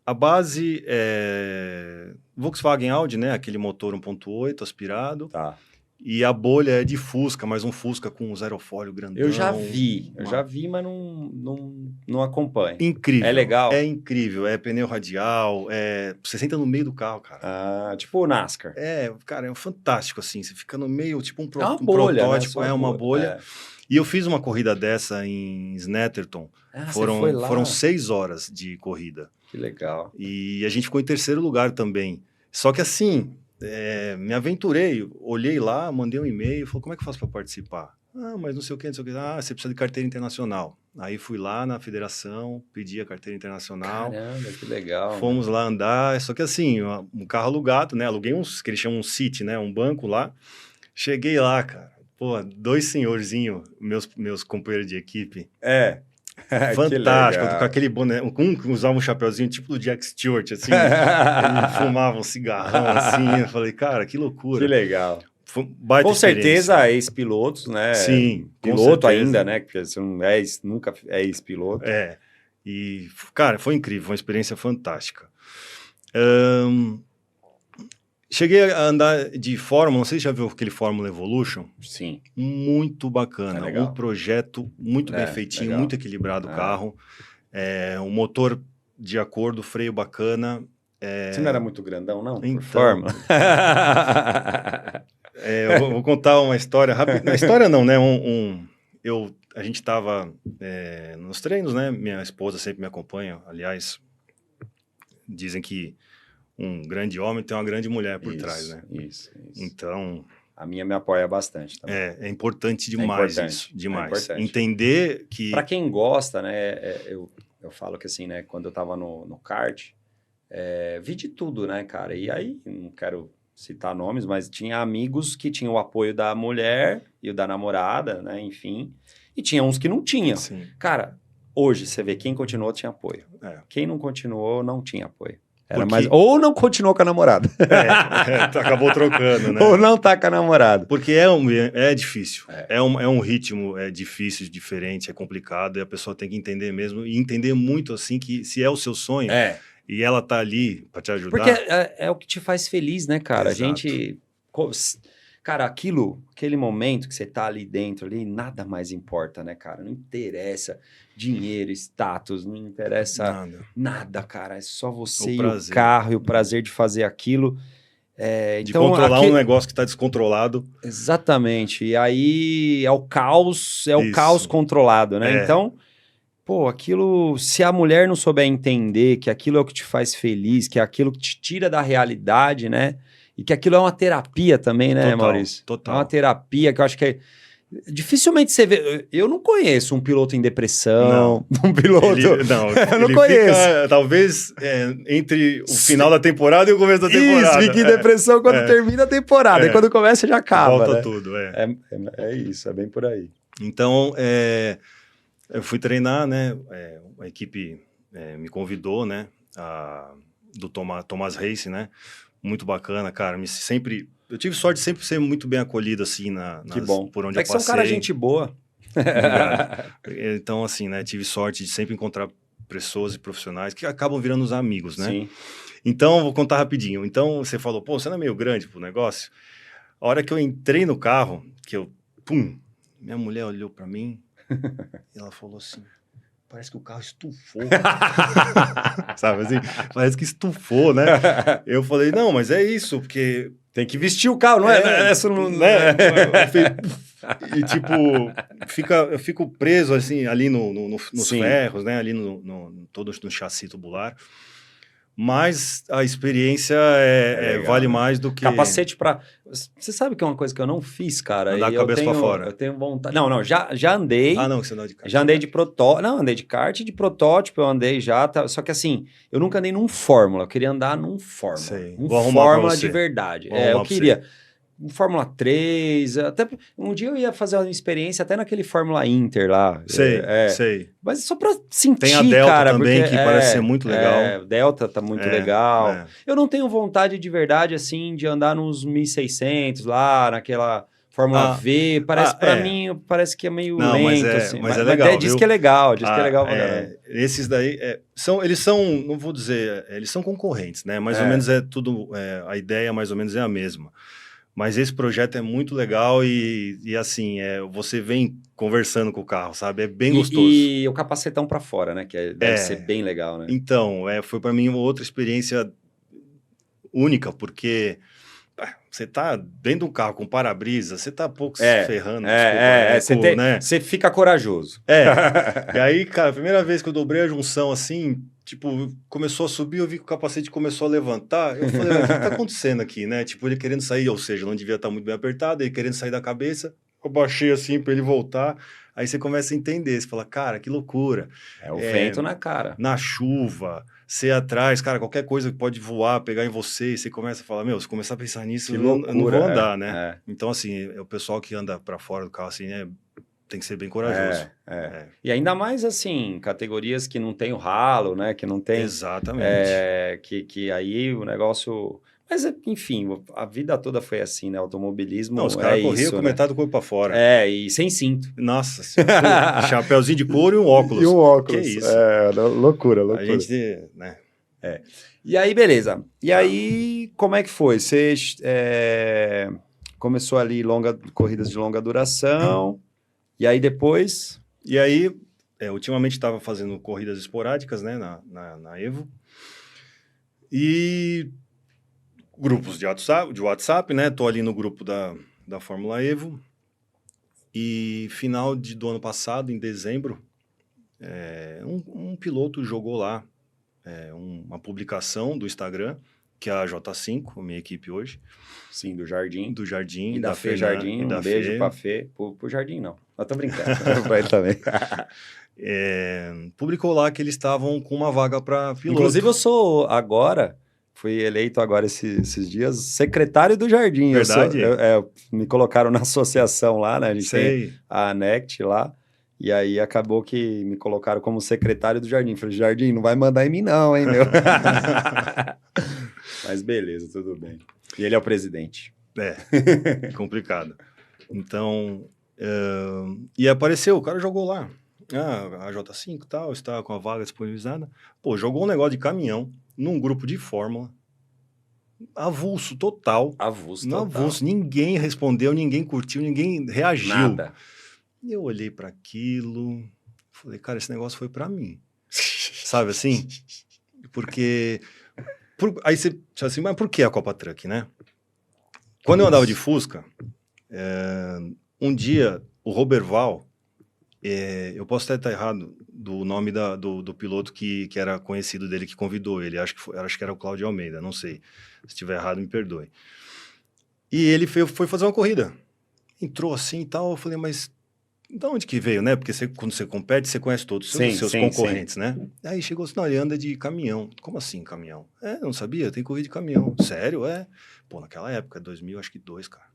A base é Volkswagen Audi, né? Aquele motor 1.8 aspirado. Tá. E a bolha é de Fusca, mas um Fusca com um aerofólio grandão. Eu já vi, mas não acompanho. Incrível. É legal? É incrível, é pneu radial, você senta no meio do carro, cara. Ah, tipo o NASCAR. Cara, é fantástico, assim, você fica no meio, tipo um bolha, protótipo, né? uma bolha. E eu fiz uma corrida dessa em Snetterton, foram 6 horas de corrida. Que legal. E a gente ficou em 3º lugar também. Só que assim, me aventurei, olhei lá, mandei um e-mail, falei, como é que eu faço para participar? Ah, mas não sei o que, não sei o que. Ah, você precisa de carteira internacional. Aí fui lá na federação, pedi a carteira internacional. Caramba, que legal. Fomos lá andar, só que assim, um carro alugado, né? Aluguei que eles chamam um City, né? Um banco lá. Cheguei lá, cara. Pô, 2 senhorzinhos, meus companheiros de equipe. Fantástico, com aquele boné, que usava um chapeuzinho tipo do Jack Stewart, assim, ele fumava um cigarrão, assim, eu falei, cara, que loucura. Que legal. Com certeza, ex-pilotos, né? Sim, piloto ainda, né? Porque você nunca é ex-piloto. E, cara, foi incrível, foi uma experiência fantástica. Cheguei a andar de Fórmula, não sei se já viu aquele Fórmula Evolution. Sim. Muito bacana, um projeto muito bem feitinho, legal. Muito equilibrado o carro. Um motor de acordo, freio bacana. Você não era muito grandão, não? Então, por Fórmula? Eu vou contar uma história rápida. Uma história não, né? A gente estava nos treinos, né? Minha esposa sempre me acompanha. Aliás, dizem que um grande homem tem uma grande mulher por trás, né? Isso. Então... A minha me apoia bastante também. É importante demais isso. Demais. É importante. Entender que... Para quem gosta, né? Eu falo que assim, né? Quando eu tava no kart, vi de tudo, né, cara? E aí, não quero citar nomes, mas tinha amigos que tinham o apoio da mulher e o da namorada, né? Enfim. E tinha uns que não tinham. Sim. Cara, hoje você vê quem continuou tinha apoio. Quem não continuou não tinha apoio. Ou não continuou com a namorada. Acabou trocando, né? Ou não tá com a namorada. Porque é difícil. É um ritmo difícil, diferente, é complicado. E a pessoa tem que entender mesmo. E entender muito, assim, que se é o seu sonho... E ela tá ali para te ajudar... Porque é o que te faz feliz, né, cara? Exato. A gente... Cara, aquele momento que você tá ali dentro, ali, nada mais importa, né, cara? Não interessa dinheiro, status, não interessa nada, cara. É só você e o carro e o prazer de fazer aquilo. De então, controlar um negócio que tá descontrolado. Exatamente. E aí é o caos controlado, né? Então, pô, aquilo... Se a mulher não souber entender que aquilo é o que te faz feliz, que é aquilo que te tira da realidade, né? E que aquilo é uma terapia também, né, Maurício? Total. É uma terapia que eu acho que dificilmente você vê... Eu não conheço um piloto em depressão, um piloto... eu não conheço. Fica, talvez, entre o final da temporada e o começo da temporada. Isso, fica em depressão quando termina a temporada. E quando começa, já acaba. Volta né? tudo, É isso, é bem por aí. Então, eu fui treinar, né? A equipe me convidou, né? Do Thomas Race, né? Muito bacana, cara. Eu tive sorte de sempre ser muito bem acolhido, assim, que bom. Por onde eu passei. Você é um cara gente boa. Então, assim, né? Tive sorte de sempre encontrar pessoas e profissionais que acabam virando os amigos, né? Sim. Então, vou contar rapidinho. Então, você falou, pô, você não é meio grande pro negócio? A hora que eu entrei no carro, minha mulher olhou pra mim e ela falou assim... Parece que o carro estufou. Sabe assim? Parece que estufou, né? Eu falei, não, mas é isso, porque... Tem que vestir o carro, não é? Essa não... né? E, tipo, eu fico preso, assim, ali nos ferros, né? Ali todo no chassi tubular. Mas a experiência vale mais do que... Capacete pra... Você sabe que é uma coisa que eu não fiz, cara? Andar a cabeça pra fora. Eu tenho vontade... Não, já andei. Ah, não, que você andou de kart. Já andei de protótipo. Não, andei de kart, de protótipo eu andei já. Só que assim, eu nunca andei num Fórmula. Eu queria andar num Fórmula. Sei. Um Fórmula de verdade. Eu queria... Um Fórmula 3, até um dia eu ia fazer uma experiência até naquele Fórmula Inter lá. Sei. Mas só pra sentir, tem a Delta cara, também, porque, que parece ser muito legal. Delta tá muito legal. Eu não tenho vontade de verdade, assim, de andar nos 1600 lá, naquela Fórmula V. Parece, pra mim, parece que é meio lento, assim. Mas é legal, diz que é legal, que é legal. Esses daí, eles são, não vou dizer, eles são concorrentes, né? Mais ou menos tudo, a ideia mais ou menos é a mesma. Mas esse projeto é muito legal e assim, você vem conversando com o carro, sabe? É bem gostoso. E o capacetão pra fora, né? Que deve ser bem legal, né? Então, foi para mim uma outra experiência única, porque você tá dentro do carro com para-brisa, você tá pouco se ferrando, desculpa. Você fica corajoso. E aí, cara, a primeira vez que eu dobrei a junção, assim, tipo, começou a subir, eu vi que o capacete começou a levantar, eu falei, o que tá acontecendo aqui, né? Tipo, ele querendo sair, ou seja, não devia estar muito bem apertado, ele querendo sair da cabeça, eu baixei assim para ele voltar, aí você começa a entender, você fala, cara, que loucura. É o vento na cara. Na chuva, você atrás, cara, qualquer coisa que pode voar, pegar em você, e você começa a falar, se começar a pensar nisso, eu não vou andar, né? Então, assim, o pessoal que anda para fora do carro, assim, tem que ser bem corajoso. E ainda mais, assim, categorias que não tem o ralo, né? Que não tem... Exatamente. Que aí o negócio... Mas, enfim, a vida toda foi assim, né? Automobilismo não, os caras corriam com metade do corpo para fora. E sem cinto. Nossa, chapéuzinho de couro e um óculos. E um óculos. Que isso? Loucura. A gente, né? E aí, beleza. E aí, como é que foi? Você começou ali corridas de longa duração... E aí depois... E aí, ultimamente estava fazendo corridas esporádicas, né, na Evo. E grupos de WhatsApp, né? Tô ali no grupo da Fórmula Evo. E final do ano passado, em dezembro, um piloto jogou lá uma publicação do Instagram, que é a J5, a minha equipe hoje. Sim, do Jardim. Do Jardim. E da Fê Jardim, um beijo pra Fê. Pro Jardim, não. Eu tô brincando. Vai também. Publicou lá que eles estavam com uma vaga para piloto. Inclusive, fui eleito agora esses dias secretário do Jardim. Verdade? Me colocaram na associação lá, né? A gente Sei. tem a ANECT lá. E aí acabou que me colocaram como secretário do Jardim. Falei, Jardim, não vai mandar em mim não, hein, meu? Mas beleza, tudo bem. E ele é o presidente. Complicado. Então, e apareceu, o cara jogou lá. A J5 e tal, está com a vaga disponibilizada. Pô, jogou um negócio de caminhão num grupo de Fórmula. Avulso total. Avulso. Ninguém respondeu, ninguém curtiu, ninguém reagiu. Nada. E eu olhei para aquilo, falei, cara, esse negócio foi para mim. Sabe assim? Porque... aí você assim, mas por que a Copa Truck, né? Quando eu andava de Fusca, um dia, o Roberval, eu posso até estar errado do nome do piloto que era conhecido dele, que convidou ele, acho que era o Cláudio Almeida, não sei. Se estiver errado, me perdoe. E ele foi fazer uma corrida. Entrou assim e tal, eu falei, mas de onde que veio, né? Porque quando você compete, você conhece todos os seus concorrentes, né? Aí chegou assim, não, ele anda de caminhão. Como assim, caminhão? Não sabia, tem corrida de caminhão. Sério? Pô, naquela época, 2002, cara.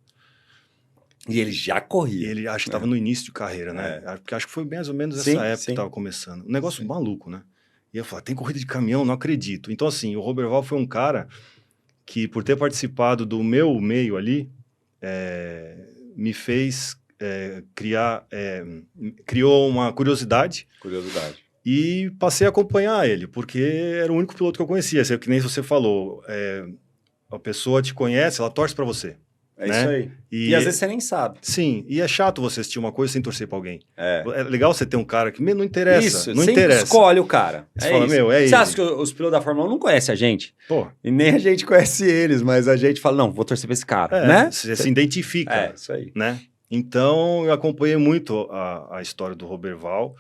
E ele já corria. E ele, acho que estava no início de carreira, né? Porque acho que foi mais ou menos essa época que estava começando. Um negócio maluco, né? E eu falei, tem corrida de caminhão? Não acredito. Então, assim, o Roberval foi um cara que, por ter participado do meu meio ali, me fez... criou uma curiosidade. E passei a acompanhar ele, porque era o único piloto que eu conhecia. Que nem você falou, a pessoa te conhece, ela torce para você. Isso aí. E às vezes você nem sabe. Sim, e é chato você assistir uma coisa sem torcer para alguém. É legal você ter um cara que não interessa. Isso, não você interessa. Escolhe o cara. Você fala, Você acha que os pilotos da Fórmula 1 não conhecem a gente? Pô. E nem a gente conhece eles, mas a gente fala, não, vou torcer para esse cara, né? Você se identifica. Isso aí. Né? Então, eu acompanhei muito a história do Roberval.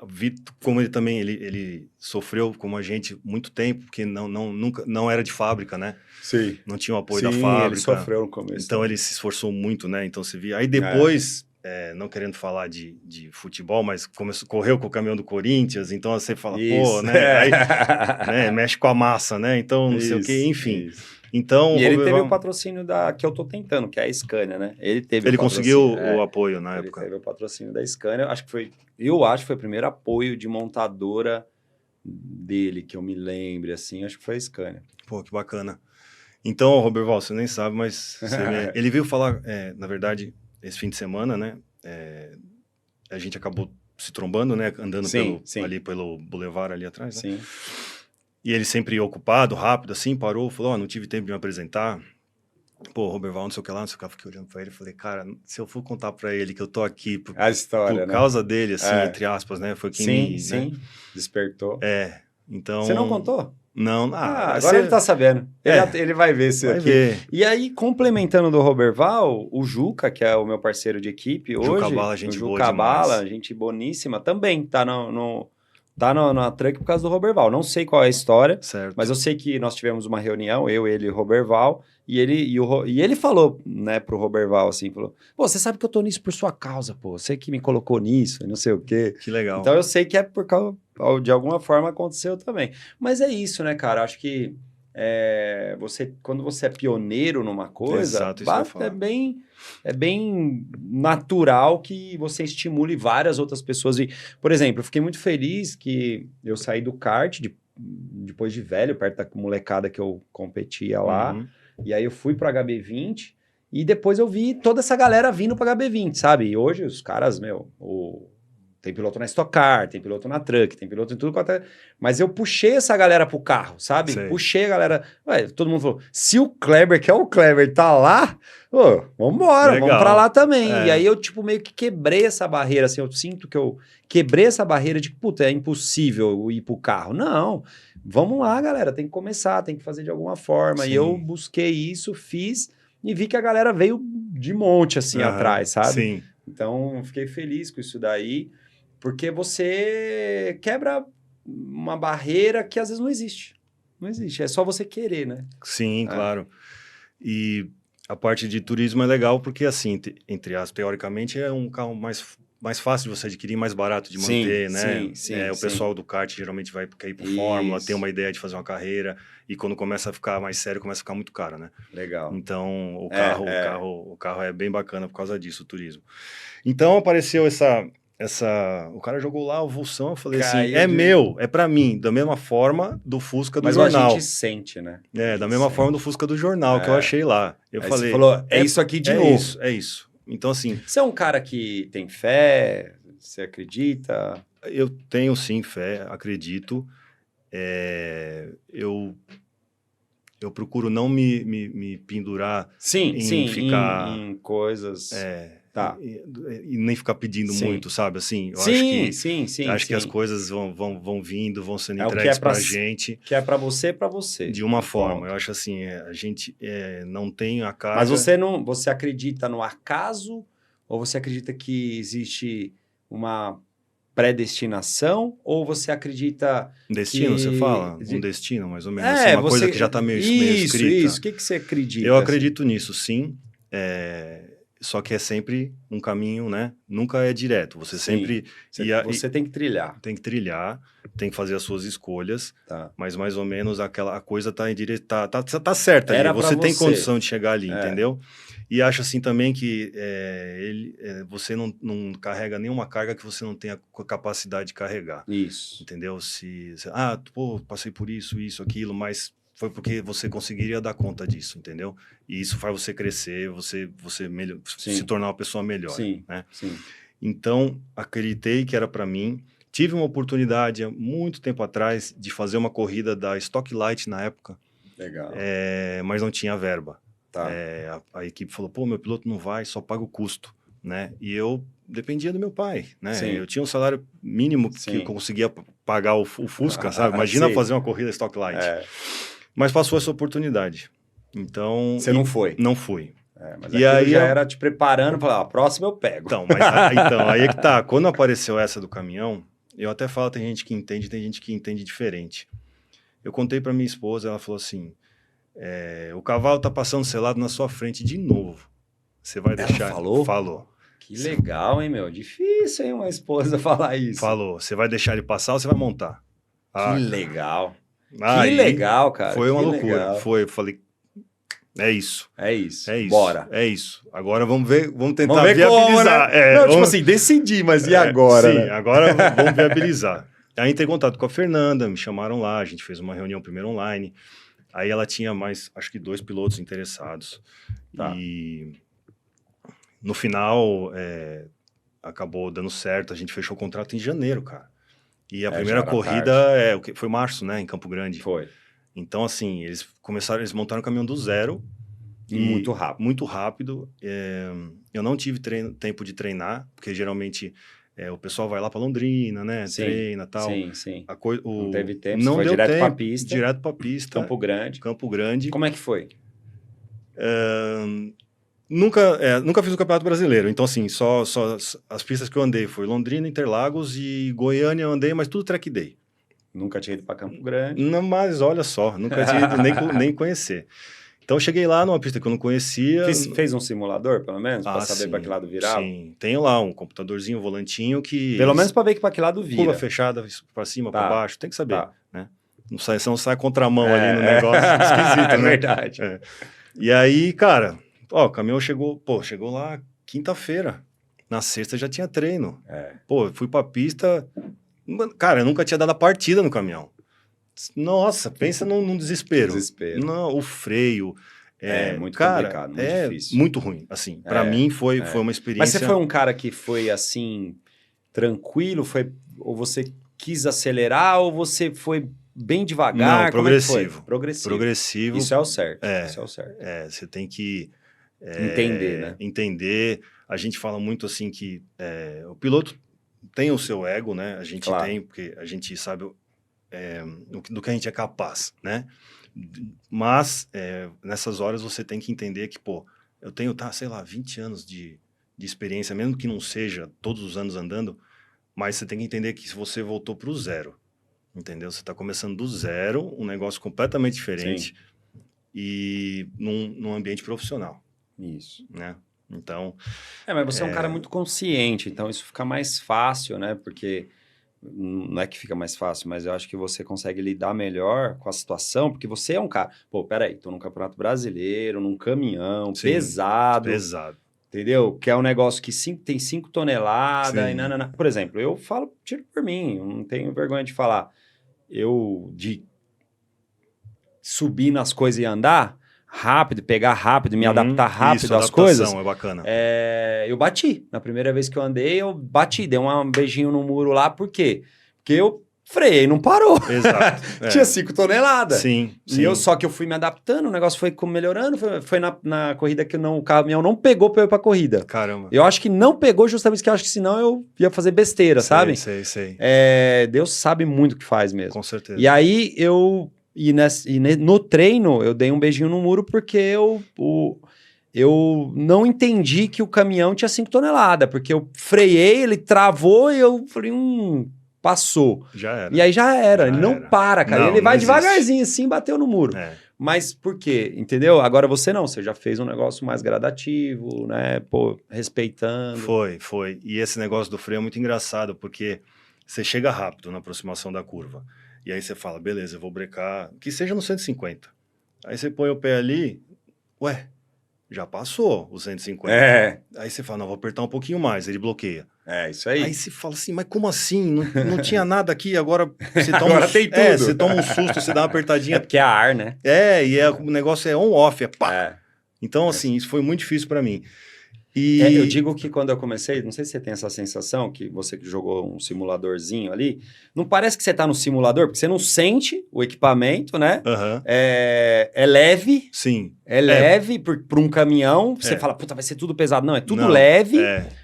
Vi como ele também ele sofreu como a gente muito tempo, porque nunca não era de fábrica, né? Sim. Não tinha o apoio da fábrica. Ele sofreu no começo. Então, ele se esforçou muito, né? Então, você via. Aí depois, não querendo falar de futebol, mas correu com o caminhão do Corinthians, então você fala, pô, né? Aí, né? Mexe com a massa, né? Então, não sei o quê, enfim. Isso. Então, e ele teve o patrocínio que eu tô tentando, que é a Scania, né? Ele conseguiu o apoio na época. Ele teve o patrocínio da Scania. Eu acho que foi o primeiro apoio de montadora dele, que eu me lembre, assim, acho que foi a Scania. Pô, que bacana. Então, Roberval, você nem sabe, mas ele veio falar, na verdade, esse fim de semana, né? A gente acabou se trombando, né? Andando ali pelo Boulevard ali atrás, né? Sim. E ele sempre ocupado, rápido, assim, parou, falou, não tive tempo de me apresentar. pô, Roberval, não sei o que lá, não sei o que lá, fiquei olhando pra ele e falei, cara, se eu for contar pra ele que eu tô aqui A história, por né? causa dele, assim, É. entre aspas, né? Foi quem Sim, me, né? sim. Despertou. Você não Então, contou? não, Ah, vai agora ele ser, tá sabendo. Ele vai ver isso vai aqui. ver. E aí, complementando do Roberval, o Juca, que é o meu parceiro de equipe Juca hoje, Bala, o gente boa Juca Bala, demais. gente boníssima, também tá na truck por causa do Roberval. Não sei qual é a história, mas Certo. eu sei que nós tivemos uma reunião, eu, ele e o Roberval, e ele falou, né, pro Roberval, assim, falou, pô, você sabe que eu tô nisso por sua causa, pô, você que me colocou nisso, e não sei o quê. Que legal. Então eu sei que é por causa, de alguma forma aconteceu também. Mas é isso, né, cara? Acho que quando você é pioneiro numa coisa, Exato, isso que eu ia é falar. bem natural que você estimule várias outras pessoas. E, por exemplo, eu fiquei muito feliz que eu saí do kart depois de velho, perto da molecada que eu competia lá. Uhum. E aí eu fui pro HB20 e depois eu vi toda essa galera vindo pro HB20, sabe? E hoje os caras, tem piloto na Stock Car, tem piloto na Truck, tem piloto em tudo quanto é... Mas eu puxei essa galera pro carro, sabe? Sei. Puxei a galera... Ué, todo mundo falou, se o Kleber, que é o Kleber, tá lá, ô, vambora, Legal. vamos pra lá também. É. E aí eu, tipo, meio que quebrei essa barreira, assim, eu sinto que eu quebrei essa barreira de, puta, é impossível eu ir pro carro. Não, vamos lá, galera, tem que começar, tem que fazer de alguma forma. Sim. E eu busquei isso, fiz, e vi que a galera veio de monte, assim, atrás, sabe? Sim. Então, fiquei feliz com isso daí, porque você quebra uma barreira que às vezes não existe. Não existe, é só você querer, né? Sim, claro. E a parte de turismo é legal porque, assim, entre aspas, teoricamente, é um carro mais fácil de você adquirir, mais barato de manter, né? Sim, o pessoal do kart geralmente quer ir por Fórmula, tem uma ideia de fazer uma carreira, e quando começa a ficar mais sério, começa a ficar muito caro, né? Legal. Então, o carro é bem bacana por causa disso, o turismo. Então, apareceu o cara jogou lá o Vulsão, eu falei assim, meu, é pra mim, da mesma forma do Fusca do jornal. Mas a gente sente, né? Da mesma forma do Fusca do jornal que eu achei lá. Eu falei, você falou, isso aqui de novo. É isso. Então, assim... Você é um cara que tem fé, você acredita? Eu tenho, sim, fé, acredito. Eu procuro não me pendurar em ficar... em coisas... Tá. E nem ficar pedindo muito, sabe? Assim, eu acho que as coisas vão vindo, vão sendo entregues pra gente. Que é pra você, De uma forma. Eu acho assim, a gente não tem a carga... Mas você acredita no acaso ou você acredita que existe uma predestinação ou você acredita Destino, você fala? Um destino, mais ou menos. É, assim, uma coisa que já está meio escrita. Isso. O que você acredita? Eu acredito nisso, sim. Só que é sempre um caminho, né? Nunca é direto. Você sempre... Você tem que trilhar. Tem que trilhar, tem que fazer as suas escolhas, tá. Mas mais ou menos a coisa tá certa ali. Você tem condição de chegar ali, entendeu? E acho assim também que você não carrega nenhuma carga que você não tenha capacidade de carregar. Isso. Entendeu? Passei por isso, aquilo, mas foi porque você conseguiria dar conta disso, entendeu? E isso faz você crescer, você se tornar uma pessoa melhor. Sim, né? sim. Então, acreditei que era para mim. Tive uma oportunidade, há muito tempo atrás, de fazer uma corrida da Stock Light na época. Legal. Mas não tinha verba. Tá. A equipe falou, meu piloto não vai, só paga o custo. Né? E eu dependia do meu pai, né? Sim. Eu tinha um salário mínimo que eu conseguia pagar o Fusca, sabe? Imagina fazer uma corrida Stock Light. Mas passou essa oportunidade. Então... Você não foi? Não fui. Mas e aí já era te preparando para falar, a próxima eu pego. Então, aí é que tá. Quando apareceu essa do caminhão, eu até falo, tem gente que entende, tem gente que entende diferente. Eu contei para minha esposa, ela falou assim, o cavalo tá passando selado na sua frente de novo. Você vai deixar... Ela falou? Falou. Que legal, hein, meu? Difícil, hein, uma esposa falar isso. Falou. Você vai deixar ele passar ou você vai montar? Que legal. Que legal, cara. Foi uma loucura. Legal. Eu falei, é isso. É isso. Bora. É isso. Agora vamos tentar viabilizar. Como, né? Tipo assim, decidi, mas e agora? Sim, agora vamos viabilizar. Aí entrei em contato com a Fernanda, me chamaram lá, a gente fez uma reunião primeiro online. Aí ela tinha mais, acho que 2 pilotos interessados. Tá. E no final, acabou dando certo, a gente fechou o contrato em janeiro, cara. E a primeira corrida foi março, né, em Campo Grande. Foi. Então, assim, eles montaram o caminhão do zero Muito rápido. Muito rápido. Eu não tive tempo de treinar, porque geralmente o pessoal vai lá para Londrina, né? Sim, treina e tal. Sim. Não teve tempo, não foi deu direto tempo, pra pista. Direto para pista. Campo Grande. Campo Grande. Como é que foi? Nunca fiz o Campeonato Brasileiro, então assim, só as pistas que eu andei foi Londrina, Interlagos e Goiânia eu andei, mas tudo track day. Nunca tinha ido para Campo Grande. Não, mas olha só, nunca tinha ido nem conhecer. Então eu cheguei lá numa pista que eu não conhecia. Fez um simulador, pelo menos, para saber para que lado virava? Sim, tenho lá um computadorzinho, um volantinho que... Pelo menos para ver que para que lado vira. Curva fechada, para cima, para baixo, tem que saber, Tá. né? Você não sai contramão ali no negócio, esquisito, né? É verdade. E aí, cara, o caminhão chegou lá quinta-feira. Na sexta já tinha treino. Pô, fui pra pista... Cara, eu nunca tinha dado a partida no caminhão. Nossa, pensa num desespero. Não, o freio... muito complicado, muito difícil. Muito ruim, assim. Pra mim foi uma experiência... Mas você foi um cara que foi, assim, tranquilo? Ou você quis acelerar ou você foi bem devagar? Não, progressivo. Progressivo. Isso é o certo. Isso é o certo. Você tem que... entender, né? Entender. A gente fala muito assim que o piloto tem o seu ego, né? A gente tem, porque a gente sabe do que a gente é capaz, né? Mas nessas horas você tem que entender que, pô, eu tenho, sei lá, 20 anos de experiência, mesmo que não seja todos os anos andando, mas você tem que entender que se você voltou pro zero, entendeu? Você tá começando do zero, um negócio completamente diferente. Sim. E num ambiente profissional. Isso. Né? Então... mas você é um cara muito consciente, então isso fica mais fácil, né? Porque não é que fica mais fácil, mas eu acho que você consegue lidar melhor com a situação, porque você é um cara... Pô, peraí, tô num Campeonato Brasileiro, num caminhão, sim, pesado. Entendeu? Que é um negócio que tem 5 toneladas e nanana. Por exemplo, eu falo, tiro por mim, eu não tenho vergonha de falar. De subir nas coisas e andar... rápido, pegar rápido, me adaptar rápido às coisas. É bacana. Eu bati. Na primeira vez que eu andei, eu bati. Dei um beijinho no muro lá. Por quê? Porque eu freiei, não parou. Exato. Tinha 5 toneladas. Sim. Só que eu fui me adaptando, o negócio foi melhorando. Foi na corrida que o caminhão não pegou pra eu ir pra corrida. Caramba. Eu acho que não pegou justamente porque eu acho que senão eu ia fazer besteira, sabe? Sei. Deus sabe muito o que faz mesmo. Com certeza. E aí no treino, eu dei um beijinho no muro porque eu não entendi que o caminhão tinha 5 toneladas, porque eu freiei, ele travou e eu falei, passou. Já era. E aí já era, ele não para, cara. Ele vai devagarzinho assim, bateu no muro. Mas por quê? Entendeu? Agora você já fez um negócio mais gradativo, né? Pô, respeitando. Foi. E esse negócio do freio é muito engraçado, porque você chega rápido na aproximação da curva. E aí você fala, beleza, eu vou brecar, que seja no 150. Aí você põe o pé ali, já passou o 150. Aí você fala, não, vou apertar um pouquinho mais, ele bloqueia. Isso aí. Aí você fala assim, mas como assim? Não tinha nada aqui, agora você toma agora tem tudo. Você toma um susto, você dá uma apertadinha. É porque é ar, né? O negócio é on-off, pá. Então, assim, isso foi muito difícil para mim. Eu digo que quando eu comecei, não sei se você tem essa sensação, que você que jogou um simuladorzinho ali, não parece que você tá no simulador, porque você não sente o equipamento, né? Uhum. É leve. Sim. É leve por um caminhão. Você fala, puta, vai ser tudo pesado. Não, é tudo leve.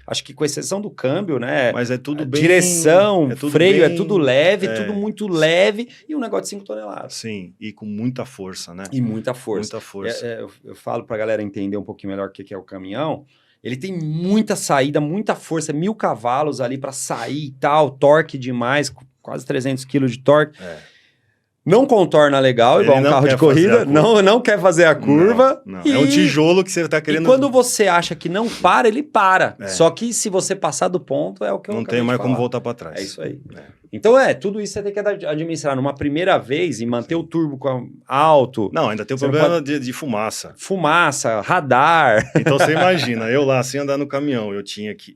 Acho que com exceção do câmbio, né? Mas é tudo bem... Direção, freio, é tudo leve, tudo muito leve. E um negócio de 5 toneladas. Sim, e com muita força, né? E muita força. Muita força. Eu falo pra galera entender um pouquinho melhor o que é o caminhão. Ele tem muita saída, muita força, 1000 cavalos ali para sair e tal, torque demais, quase 300 quilos de torque. Não contorna legal, igual um carro de corrida, não quer fazer a curva. Não. É um tijolo que você tá querendo... E quando você acha que não para, ele para. Só que se você passar do ponto, é o que eu não tem mais como voltar para trás. É isso aí. Então tudo isso você tem que administrar numa primeira vez e manter o turbo alto. Não, ainda tem o problema de fumaça. Fumaça, radar. Então você imagina, eu lá, sem andar no caminhão, eu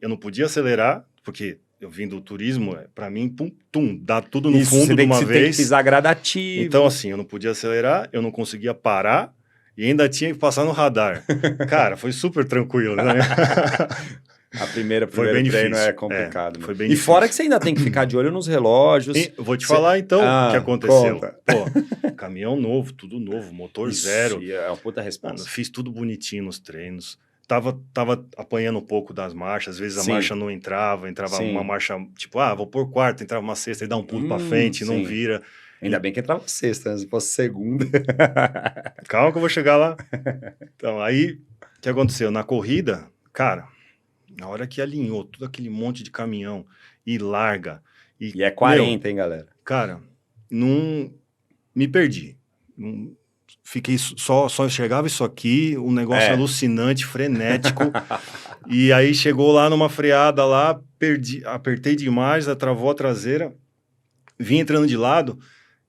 não podia acelerar, porque... Eu vim do turismo, pra mim, dá tudo no fundo de uma vez. Tem que pisar gradativo. Então, assim, eu não podia acelerar, eu não conseguia parar e ainda tinha que passar no radar. Cara, foi super tranquilo, né? Primeiro Foi bem treino difícil. é complicado. Foi bem e difícil. fora que você ainda tem que ficar de olho nos relógios. Vou te falar então o que aconteceu. Conta. Pô, caminhão novo, tudo novo, motor zero. É uma puta Mano, resposta. fiz tudo bonitinho nos treinos. Tava apanhando um pouco das marchas, às vezes a Sim. marcha não entrava Sim. uma marcha, tipo, vou pôr quarta, entrava uma sexta e dá um pulo pra frente, não sim. vira. Ainda bem que entrava sexta, né? Se fosse segunda. Calma que eu vou chegar lá. Então, aí, o que aconteceu? Na corrida, cara, na hora que alinhou todo aquele monte de caminhão e larga. E é 40, hein, galera? Cara, não me perdi. Fiquei só enxergava isso aqui, um negócio alucinante, frenético. E aí chegou lá numa freada lá, apertei demais, travou a traseira, vim entrando de lado.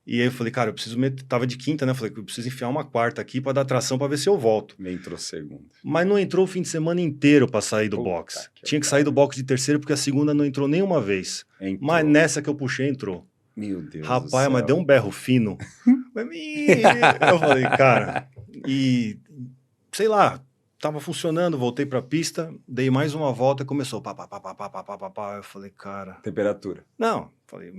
E aí eu falei, cara, eu preciso tava de quinta, né? Eu falei, eu preciso enfiar uma quarta aqui pra dar tração pra ver se eu volto. Me entrou segunda. Mas não entrou o fim de semana inteiro pra sair do box. Tinha que sair do box de terceira porque a segunda não entrou nenhuma vez. Entrou. Mas nessa que eu puxei, entrou. Meu Deus Rapaz, do céu. mas deu um berro fino. Eu falei, cara, e sei lá, tava funcionando, voltei pra pista, dei mais uma volta e começou pá. Eu falei, cara... Temperatura. Não, falei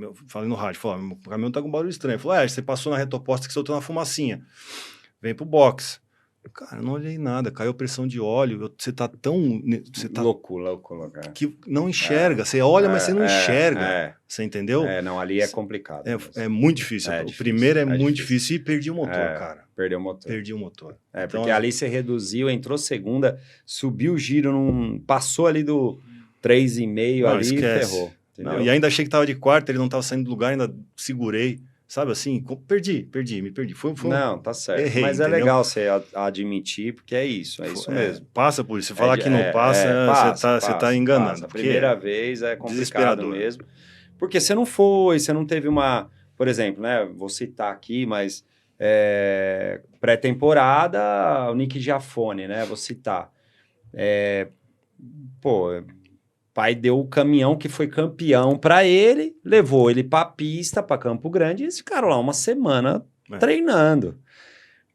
no rádio, falei, meu caminhão tá com barulho estranho. Falei, você passou na reta oposta que soltou uma fumacinha. Vem pro box. Cara, eu não olhei nada, caiu pressão de óleo, você tá tão... Você tá louco, cara. que não enxerga, você olha, mas você não enxerga. Você entendeu? Não, ali é complicado. É muito difícil. O primeiro é muito difícil e perdi o motor, cara. Perdeu o motor. Perdi o motor. Então, porque ali você reduziu, entrou segunda, subiu o giro, passou ali do 3,5 ali esquece. E ferrou. Não, e ainda achei que tava de quarta, ele não tava saindo do lugar, ainda segurei. Sabe assim? Me perdi. Não, tá certo. Errei, mas entendeu? é legal você admitir, porque é isso mesmo. Passa por isso. Se falar que não passa, você tá enganando. A primeira vez é complicado mesmo. Porque você não teve uma... Por exemplo, né? Vou citar aqui, mas pré-temporada, o Nick Giafone, né? Vou citar. Pai deu o caminhão que foi campeão para ele, levou ele para a pista, para Campo Grande, e eles ficaram lá uma semana treinando.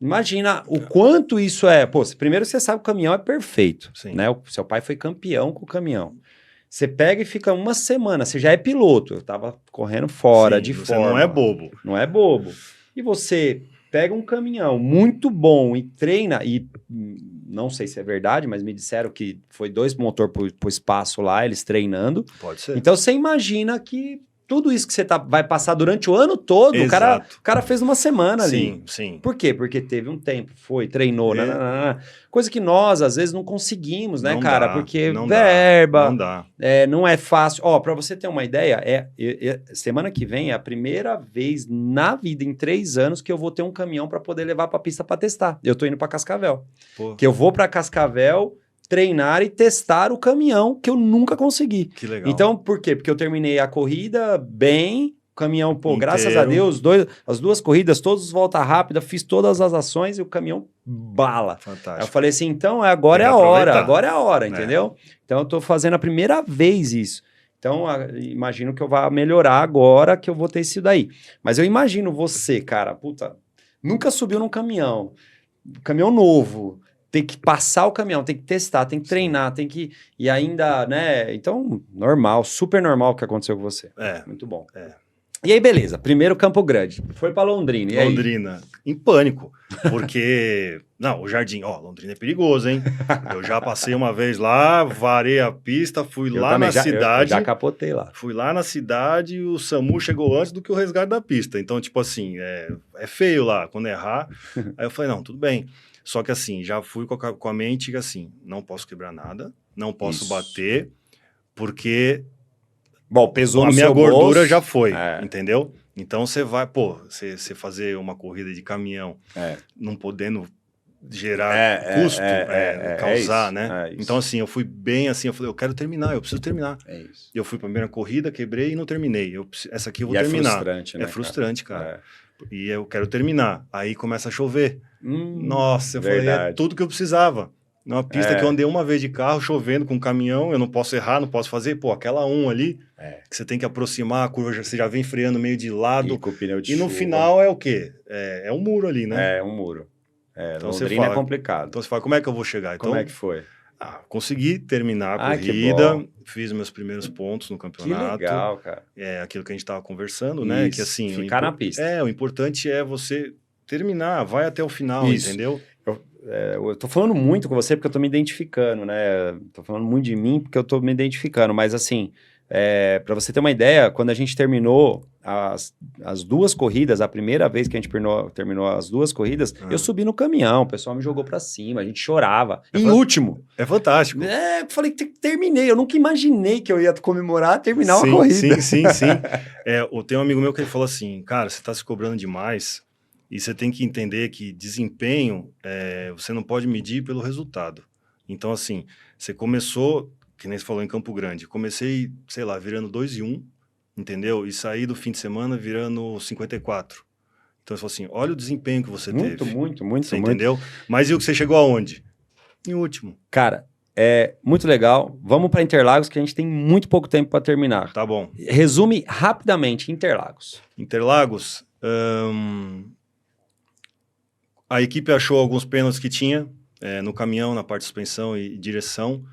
Imagina o quanto isso é... Primeiro você sabe que o caminhão é perfeito, né? O seu pai foi campeão com o caminhão. Você pega e fica uma semana, você já é piloto, eu tava correndo fora de você forma. Não é bobo. Não é bobo. E você pega um caminhão muito bom e treina, e não sei se é verdade, mas me disseram que foi 2 motores pro espaço lá, eles treinando. Pode ser. Então você imagina que tudo isso que você vai passar durante o ano todo, o cara fez uma semana ali. Sim. Por quê? Porque teve um tempo, treinou, coisa que nós, às vezes, não conseguimos, né, cara? Porque verba, não é fácil. Pra você ter uma ideia, semana que vem é a primeira vez na vida, em 3 anos, que eu vou ter um caminhão para poder levar pra pista para testar. Eu tô indo para Cascavel. Que eu vou para Cascavel treinar e testar o caminhão que eu nunca consegui. Que legal. Então, por quê? Porque eu terminei a corrida bem, o caminhão, graças a Deus, as 2 corridas, todos volta rápida, fiz todas as ações e o caminhão bala. Fantástico. Aí eu falei assim, então agora é a hora, entendeu? Então eu tô fazendo a primeira vez isso. Então, imagino que eu vá melhorar agora que eu vou ter isso daí. Mas eu imagino você, cara, nunca subiu num caminhão novo, tem que passar o caminhão, tem que testar, tem que treinar, tem que... E ainda, né? Então, normal, super normal o que aconteceu com você. Muito bom. E aí, beleza. Primeiro Campo Grande. Foi pra Londrina. E Londrina. Em pânico. Porque... Não, o Jardim... Londrina é perigoso, hein? Eu já passei uma vez lá, varei a pista, fui lá na cidade... Eu já capotei lá. Fui lá na cidade e o SAMU chegou antes do que o resgate da pista. Então, tipo assim, é feio lá. Quando errar... Aí eu falei, não, tudo bem. Só que assim, já fui com a mente assim, não posso quebrar nada, não posso bater, porque pesou no a minha seu gordura bolso. Já foi, entendeu? Então você vai, você fazer uma corrida de caminhão, não podendo gerar custo, causar, né? Então assim, eu fui bem assim, eu falei, eu quero terminar, eu preciso terminar. Eu fui pra primeira corrida, quebrei e não terminei. Essa aqui eu vou terminar. É frustrante, né? É frustrante, cara. E eu quero terminar. Aí começa a chover. Nossa, eu falei, tudo que eu precisava. Numa pista que eu andei uma vez de carro, chovendo com um caminhão, eu não posso errar, não posso fazer. Aquela ali, que você tem que aproximar, a curva você já vem freando meio de lado. E com o pneu de chuva. No final é o quê? É um muro ali, né? É um muro. Então Londrina é complicado. Então você fala, como é que eu vou chegar? Então, como é que foi? Consegui terminar a que corrida, bom. fiz meus primeiros pontos no Que campeonato. legal, cara. É aquilo que a gente estava conversando, né? Isso, Que assim, ficar na pista. o importante é você terminar, vai até o final, Isso. entendeu? Eu tô falando muito com você porque eu tô me identificando, né? Tô falando muito de mim porque eu tô me identificando, mas assim, para você ter uma ideia, quando a gente terminou as duas corridas, a primeira vez que a gente terminou as duas corridas, eu subi no caminhão, o pessoal me jogou pra cima, a gente chorava. Em último. É fantástico. Eu falei que terminei, eu nunca imaginei que eu ia terminar uma corrida. Sim. Tem um amigo meu que ele falou assim, cara, você tá se cobrando demais e você tem que entender que desempenho você não pode medir pelo resultado. Então, assim, você começou, que nem você falou, em Campo Grande, comecei, sei lá, virando 2:1, entendeu? E saí do fim de semana virando 54. Então, você falou assim, olha o desempenho que você teve. Muito. Você entendeu? Mas e o que você chegou aonde? Em último. Cara, é muito legal. Vamos para Interlagos, que a gente tem muito pouco tempo para terminar. Tá bom. Resume rapidamente Interlagos. Interlagos, a equipe achou alguns pênaltis que tinha no caminhão, na parte de suspensão e direção.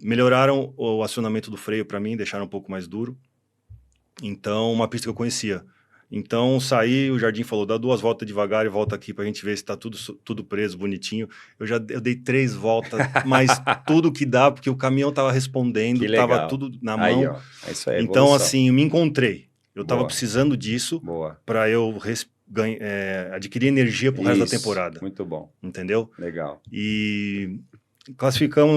Melhoraram o acionamento do freio para mim, deixaram um pouco mais duro. Então, uma pista que eu conhecia. Então, saí, o Jardim falou, dá 2 voltas devagar e volta aqui pra gente ver se tá tudo preso, bonitinho. Eu dei 3 voltas, mas tudo que dá, porque o caminhão tava respondendo, tava tudo na mão. Aí, ó, isso aí é então, evolução. assim, me encontrei. Eu tava precisando disso para eu adquirir energia pro resto da temporada. Muito bom. Entendeu? Legal. E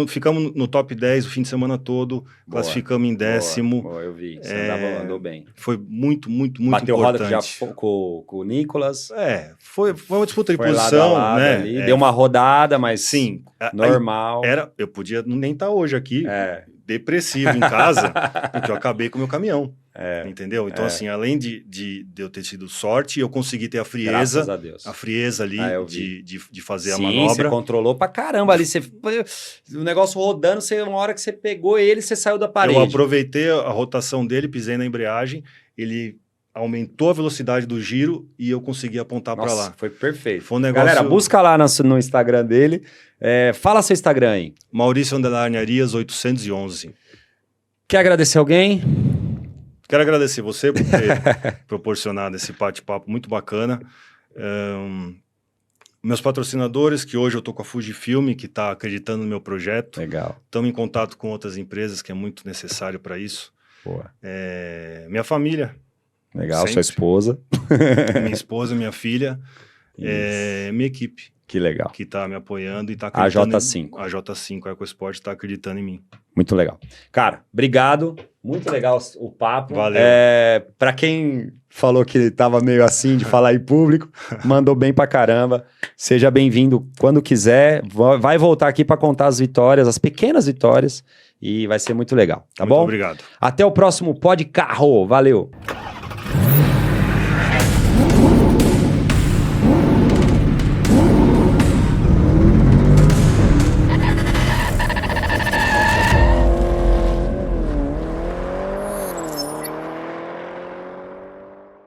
ficamos no top 10 o fim de semana todo, classificamos em 10º. Boa, eu vi, você andou bem. Foi muito Bateu importante. Roda já com o Nicolas. Foi uma disputa de posição, lado né? Ali, deu uma rodada, mas sim, normal. Eu podia nem estar hoje aqui, depressivo em casa, porque eu acabei com o meu caminhão. Entendeu? Então, assim, além de eu ter tido sorte, eu consegui ter a frieza. Graças a Deus. A frieza ali de fazer a manobra. Sim, você controlou pra caramba ali. O negócio rodando, uma hora que você pegou ele, você saiu da parede. Eu aproveitei a rotação dele, pisei na embreagem, ele aumentou a velocidade do giro e eu consegui apontar para lá. Foi perfeito. Foi um negócio... Galera, busca lá no Instagram dele. Fala seu Instagram aí. Maurício Arias 811. Quer agradecer alguém? Quero agradecer você por ter proporcionado esse bate-papo muito bacana. Meus patrocinadores, que hoje eu estou com a Fujifilm, que está acreditando no meu projeto. Legal. Estamos em contato com outras empresas, que é muito necessário para isso. Boa. Minha família. Legal, sua esposa. Minha esposa, minha filha. Minha equipe. Que legal. Que está me apoiando e está acreditando. A J5. A J5 EcoSport está acreditando em mim. Muito legal. Cara, obrigado. Muito legal o papo. Valeu. Para quem falou que tava meio assim de falar em público, mandou bem pra caramba. Seja bem-vindo quando quiser. Vai voltar aqui para contar as vitórias, as pequenas vitórias, e vai ser muito legal, tá bom? Muito obrigado. Até o próximo Pod Carro. Valeu.